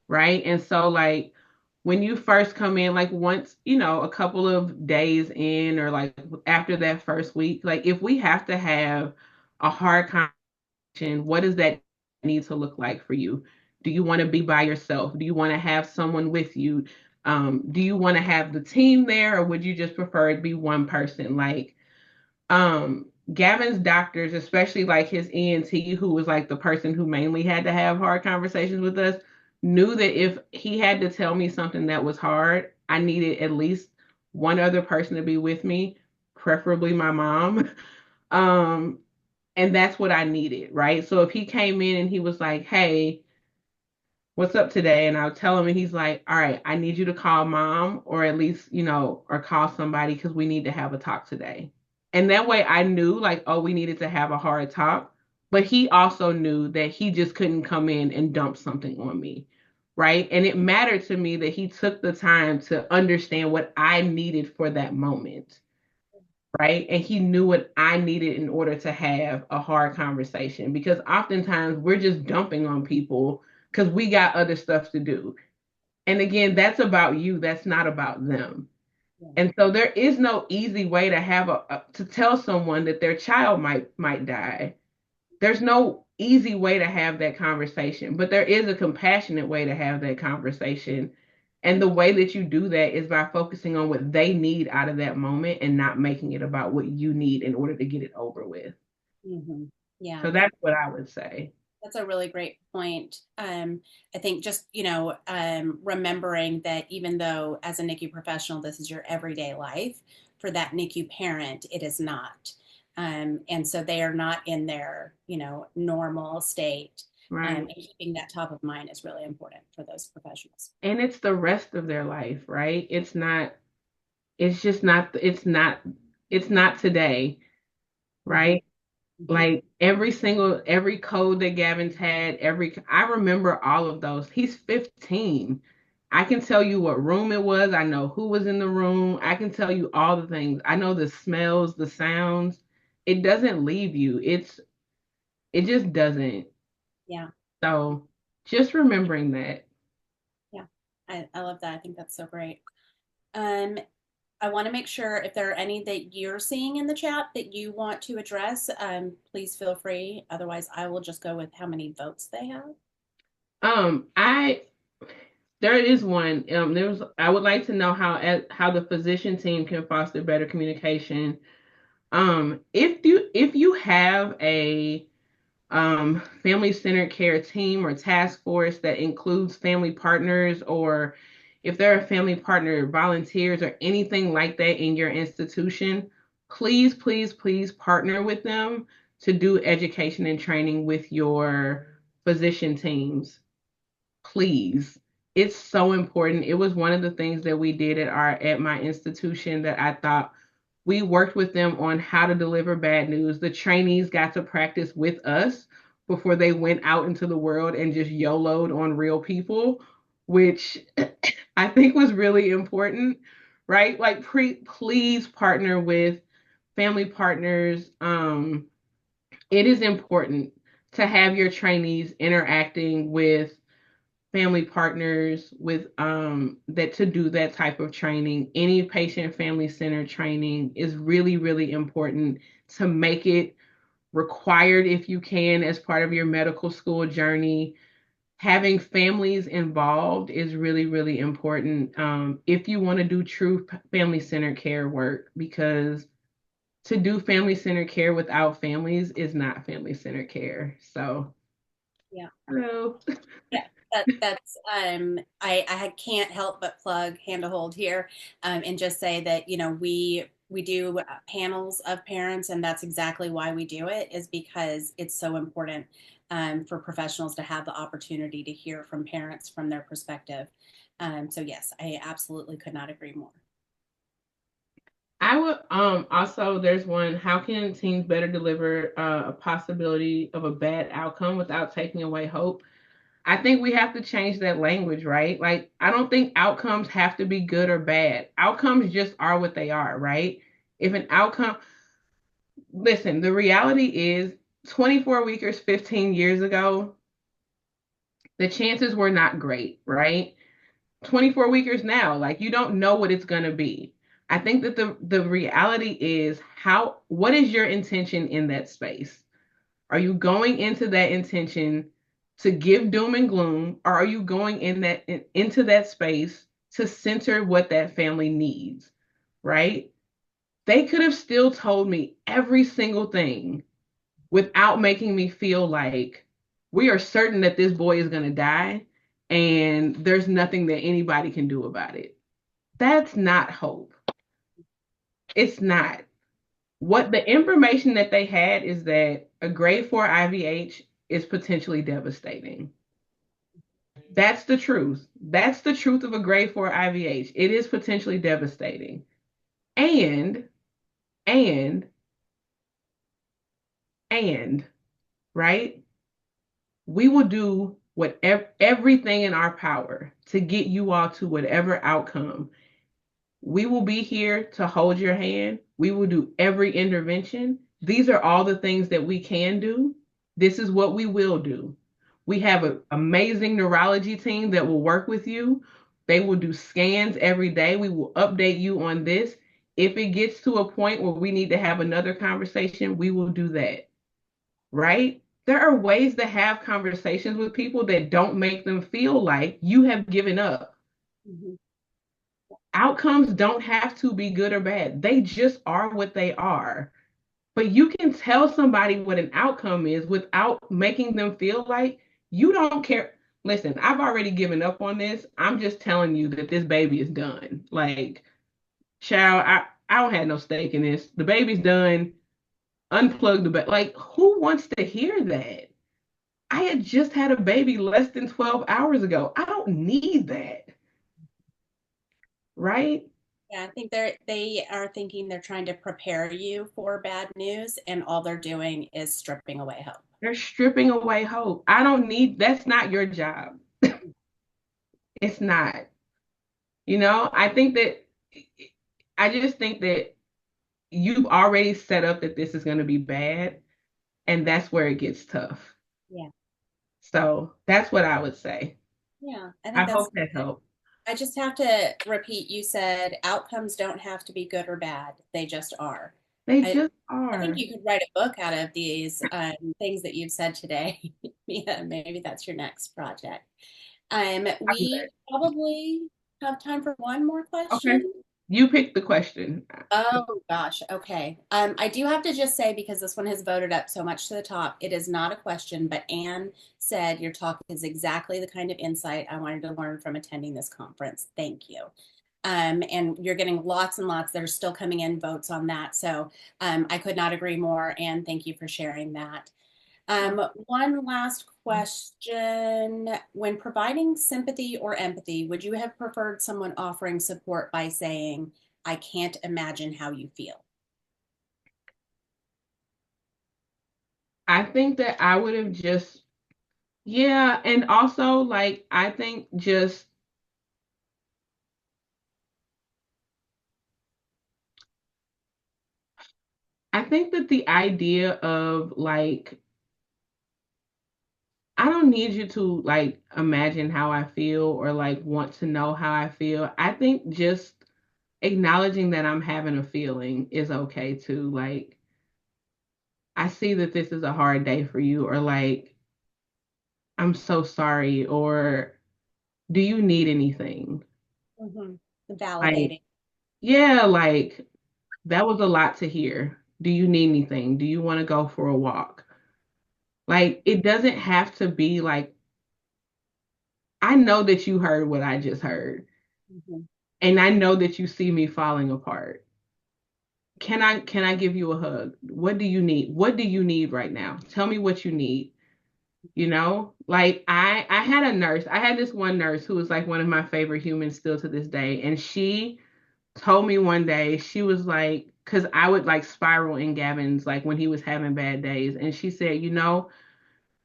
right? And so like when you first come in, like once, a couple of days in or like after that first week, like if we have to have a hard conversation, what does that need to look like for you? Do you want to be by yourself? Do you want to have someone with you? Do you want to have the team there, or would you just prefer it be one person? Like, Gavin's doctors, especially like his ENT, who was like the person who mainly had to have hard conversations with us, knew that if he had to tell me something that was hard, I needed at least one other person to be with me, preferably my mom. Um, and that's what I needed, right? So if he came in and he was like, "Hey, what's up today?" And I'll tell him, and he's like, "All right, I need you to call mom or at least, or call somebody because we need to have a talk today." And that way I knew, like, oh, we needed to have a hard talk. But he also knew that he just couldn't come in and dump something on me, right? And it mattered to me that he took the time to understand what I needed for that moment, right? And he knew what I needed in order to have a hard conversation because oftentimes we're just dumping on people because we got other stuff to do. And again, that's about you, that's not about them. Yeah. And so there is no easy way to have to tell someone that their child might die. There's no easy way to have that conversation, but there is a compassionate way to have that conversation. And the way that you do that is by focusing on what they need out of that moment and not making it about what you need in order to get it over with. Mm-hmm. Yeah. So that's what I would say. That's a really great point. I think just, remembering that even though as a NICU professional, this is your everyday life, for that NICU parent, it is not. And so they are not in their, normal state. Right. And keeping that top of mind is really important for those professionals. And it's the rest of their life, right? It's just not, it's not today, Mm-hmm. right? Like every code that Gavin's had, I remember all of those. He's 15. I can tell you what room it was. I know who was in the room. I can tell you all the things. I know the smells, the sounds. It doesn't leave you. It just doesn't. Yeah. So just remembering that. Yeah. I love that. I think that's so great. Um, I want to make sure if there are any that you're seeing in the chat that you want to address, please feel free. Otherwise, I will just go with how many votes they have. I There is one. I would like to know how the physician team can foster better communication. If you have a family-centered care team or task force that includes family partners, or if there are family partner volunteers or anything like that in your institution, please, please, please partner with them to do education and training with your physician teams. Please. It's so important. It was one of the things that we did at my institution that I thought we worked with them on how to deliver bad news. The trainees got to practice with us before they went out into the world and just YOLO'd on real people, which I think was really important, right? Like please partner with family partners. It is important to have your trainees interacting with family partners with that to do that type of training. Any patient family center training is really, really important to make it required if you can as part of your medical school journey. Having families involved is really, really important if you want to do true family centered care work, because to do family centered care without families is not family centered care. So, Yeah. hello. Yeah, that's I can't help but plug Hand to Hold here, and just say that we do panels of parents, and that's exactly why we do it, is because it's so important for professionals to have the opportunity to hear from parents from their perspective. So yes, I absolutely could not agree more. I would also, there's one, how can teams better deliver a possibility of a bad outcome without taking away hope? I think we have to change that language, right? Like, I don't think outcomes have to be good or bad. Outcomes just are what they are, right? If an outcome, listen, the reality is 24 weekers 15 years ago, the chances were not great, right? 24 weekers now, like you don't know what it's going to be. I think that the reality is, what is your intention in that space? Are you going into that intention to give doom and gloom, or are you going into that space to center what that family needs, right? They could have still told me every single thing without making me feel like we are certain that this boy is going to die and there's nothing that anybody can do about it. That's not hope. It's not. What the information that they had is that a grade 4 IVH is potentially devastating. That's the truth. That's the truth of a grade 4 IVH. It is potentially devastating. And, and, and, right? We will do whatever, everything in our power to get you all to whatever outcome. We will be here to hold your hand. We will do every intervention. These are all the things that we can do. This is what we will do. We have an amazing neurology team that will work with you. They will do scans every day. We will update you on this. If it gets to a point where we need to have another conversation, we will do that. Right? There are ways to have conversations with people that don't make them feel like you have given up. Mm-hmm. Outcomes don't have to be good or bad. They just are what they are. But you can tell somebody what an outcome is without making them feel like you don't care. Listen, I've already given up on this. I'm just telling you that this baby is done. Like, child, I don't have no stake in this. The baby's done. Unplug the baby. Like, who wants to hear that? I had just had a baby less than 12 hours ago. I don't need that. Right? Yeah, I think they are thinking they're trying to prepare you for bad news, and all they're doing is stripping away hope. They're stripping away hope. I don't need, that's not your job. It's not. I think that, I just think that you've already set up that this is going to be bad, and that's where it gets tough. Yeah. So that's what I would say. Yeah, I think I that's hope that helped. I just have to repeat, you said outcomes don't have to be good or bad. They just are. They I, just I think are. you could write a book out of these things that you've said today. Yeah, maybe that's your next project. We probably have time for one more Okay. question. You picked the question. Oh gosh, okay. I do have to just say, because this one has voted up so much to the top, it is not a question, but Anne said your talk is exactly the kind of insight I wanted to learn from attending this conference. Thank you. And you're getting lots and lots that are still coming in votes on that. So I could not agree more. And thank you for sharing that. One last question. When providing sympathy or empathy, would you have preferred someone offering support by saying, I can't imagine how you feel? I think that I would have just, yeah, and also like I think just I think that the idea of like, I don't don't need you to like imagine how I feel or like want to know how I feel. I think just acknowledging that I'm having a feeling is okay too. Like, I see that this is a hard day for you, or like, I'm so sorry, or do you need anything? Mm-hmm. Like, Validating. yeah, like that was a lot to hear. Do you need anything? Do you want to go for a walk? Like, it doesn't have to be like, I know that you heard what I just heard, Mm-hmm. and I know that you see me falling apart. Can I give you a hug? What do you need? What do you need right now? Tell me what you need. You know, like I had a nurse. I had this one nurse who was like one of my favorite humans still to this day, and she told me one day, she was like, because I would like spiral in Gavin's like when he was having bad days, and she said, you know,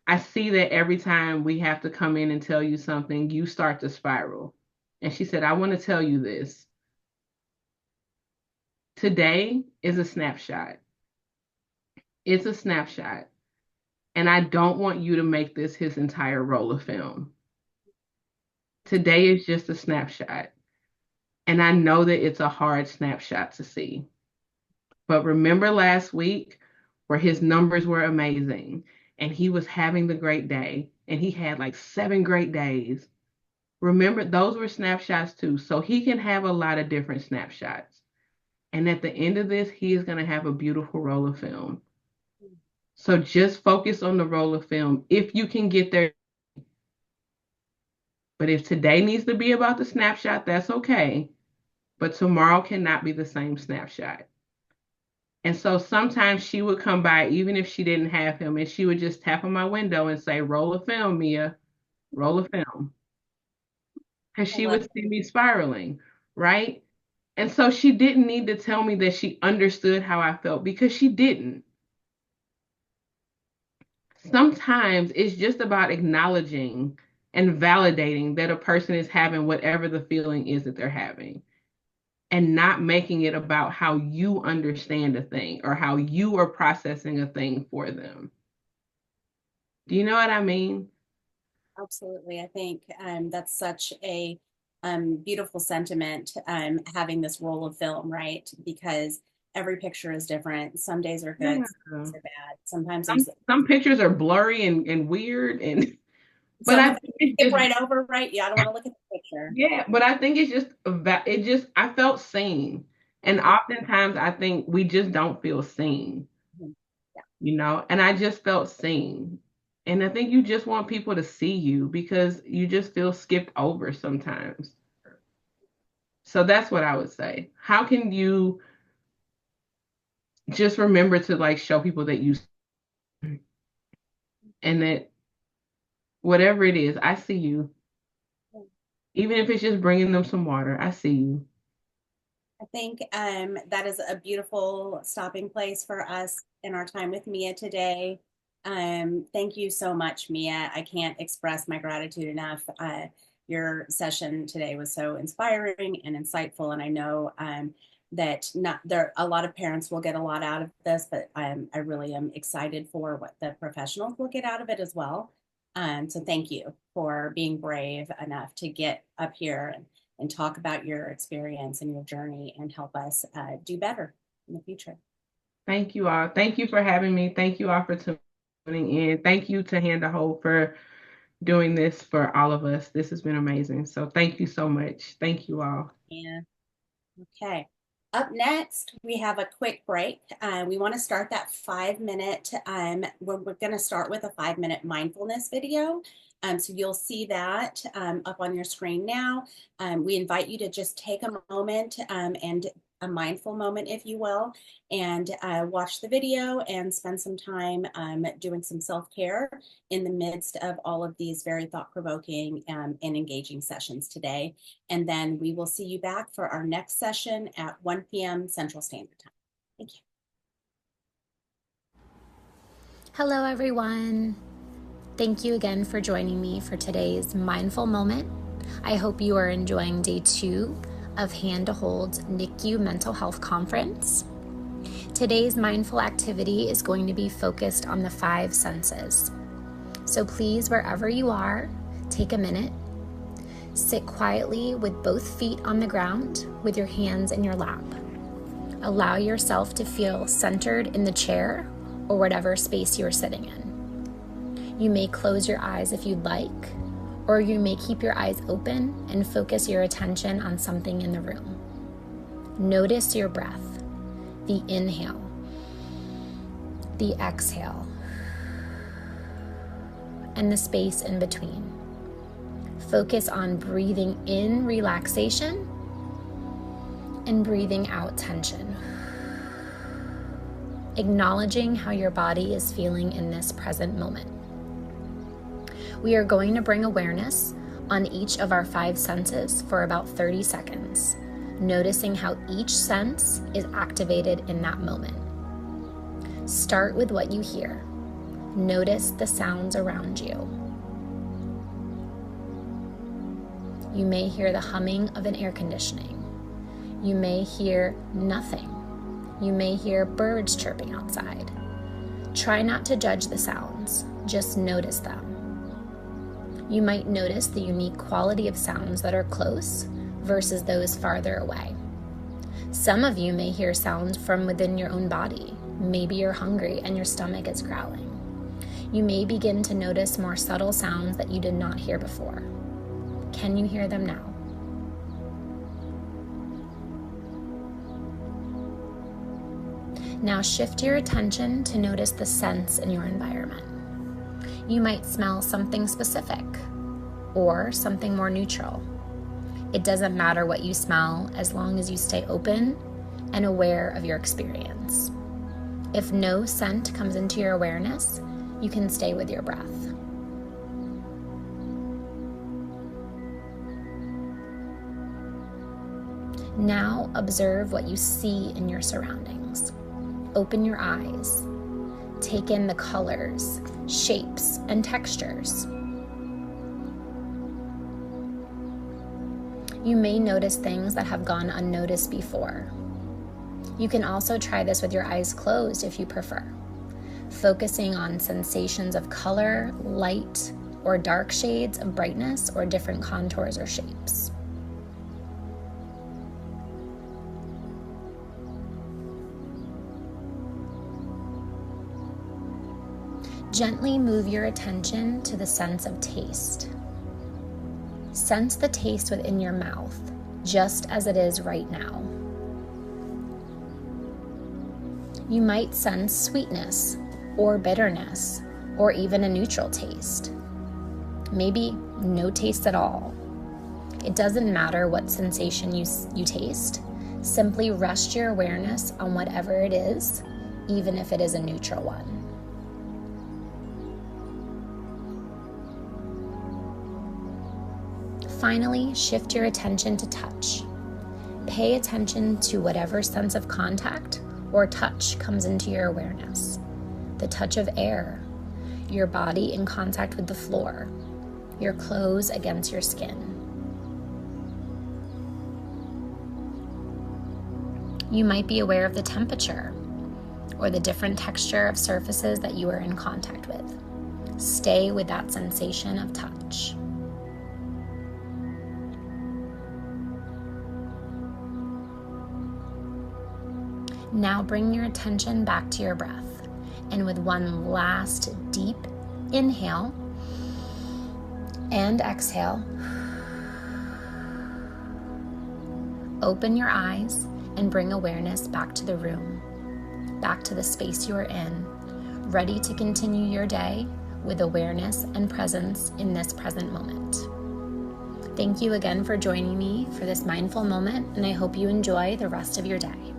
I see that every time we have to come in and tell you something, you start to spiral. And she said, I want to tell you this. Today is a snapshot. It's a snapshot. And I don't want you to make this his entire roll of film. Today is just a snapshot. And I know that it's a hard snapshot to see. But remember last week where his numbers were amazing and he was having the great day and he had like 7 great days. Remember, those were snapshots too. So he can have a lot of different snapshots. And at the end of this, he is going to have a beautiful roll of film. So just focus on the roll of film if you can get there. But if today needs to be about the snapshot, that's okay. But tomorrow cannot be the same snapshot. And so sometimes she would come by, even if she didn't have him, and she would just tap on my window and say, roll of film, Mia, roll of film. Because she would see me spiraling, right? And so she didn't need to tell me that she understood how I felt because she didn't. Sometimes it's just about acknowledging and validating that a person is having whatever the feeling is that they're having and not making it about how you understand a thing or how you are processing a thing for them. Do you know what I mean? Absolutely. I think that's such a beautiful sentiment, having this roll of film, right? Because every picture is different. Some days are good, Yeah. some days are bad. Sometimes Some, there's some pictures are blurry and weird and but some I of think it it's skip just right over, right? Yeah, I don't want to look at the picture. yeah, but I think it's just it just I felt seen. And oftentimes I think we just don't feel seen, Mhm. Yeah, you know, and I just felt seen. And I think you just want people to see you because you just feel skipped over sometimes. So that's what I would say. How can you just remember to like show people that you and that whatever it is, I see you. Even if it's just bringing them some water, I see you. I think that is a beautiful stopping place for us in our time with Mia today. Thank you so much, Mia. I can't express my gratitude enough. Your session today was so inspiring and insightful, and I know that not there a lot of parents will get a lot out of this, but I really am excited for what the professionals will get out of it as well. So thank you for being brave enough to get up here and talk about your experience and your journey and help us do better in the future. Thank you all. Thank you for having me. Thank you all for tuning in. Thank you to Hand to Hold for doing this for all of us. This has been amazing. So thank you so much. Thank you all. Yeah. Okay. Up next, we have a quick break. We want to start that 5 minute. We're going to start with a 5 minute mindfulness video. So you'll see that up on your screen now. We invite you to just take a moment and a mindful moment, if you will, and watch the video and spend some time doing some self-care in the midst of all of these very thought-provoking and engaging sessions today. And then we will see you back for our next session at 1 p.m. Central Standard Time. Thank you. Hello, everyone. Thank you again for joining me for today's mindful moment. I hope you are enjoying day 2 of Hand to Hold's NICU Mental Health Conference. Today's mindful activity is going to be focused on the 5 senses. So please, wherever you are, take a minute. Sit quietly with both feet on the ground with your hands in your lap. Allow yourself to feel centered in the chair or whatever space you are sitting in. You may close your eyes if you'd like, or you may keep your eyes open and focus your attention on something in the room. Notice your breath, the inhale, the exhale, and the space in between. Focus on breathing in relaxation and breathing out tension. Acknowledging how your body is feeling in this present moment. We are going to bring awareness on each of our 5 senses for about 30 seconds, noticing how each sense is activated in that moment. Start with what you hear. Notice the sounds around you. You may hear the humming of an air conditioning. You may hear nothing. You may hear birds chirping outside. Try not to judge the sounds, just notice them. You might notice the unique quality of sounds that are close versus those farther away. Some of you may hear sounds from within your own body. Maybe you're hungry and your stomach is growling. You may begin to notice more subtle sounds that you did not hear before. Can you hear them now? Now shift your attention to notice the scents in your environment. You might smell something specific or something more neutral. It doesn't matter what you smell as long as you stay open and aware of your experience. If no scent comes into your awareness, you can stay with your breath. Now observe what you see in your surroundings. Open your eyes. Take in the colors, shapes, and textures. You may notice things that have gone unnoticed before. You can also try this with your eyes closed if you prefer, focusing on sensations of color, light, or dark shades of brightness or different contours or shapes. Gently move your attention to the sense of taste. Sense the taste within your mouth, just as it is right now. You might sense sweetness or bitterness or even a neutral taste. Maybe no taste at all. It doesn't matter what sensation you taste. Simply rest your awareness on whatever it is, even if it is a neutral one. Finally, shift your attention to touch. Pay attention to whatever sense of contact or touch comes into your awareness. The touch of air, your body in contact with the floor, your clothes against your skin. You might be aware of the temperature or the different texture of surfaces that you are in contact with. Stay with that sensation of touch. Now bring your attention back to your breath, and with one last deep inhale and exhale, open your eyes and bring awareness back to the room, back to the space you are in, ready to continue your day with awareness and presence in this present moment. Thank you again for joining me for this mindful moment, and I hope you enjoy the rest of your day.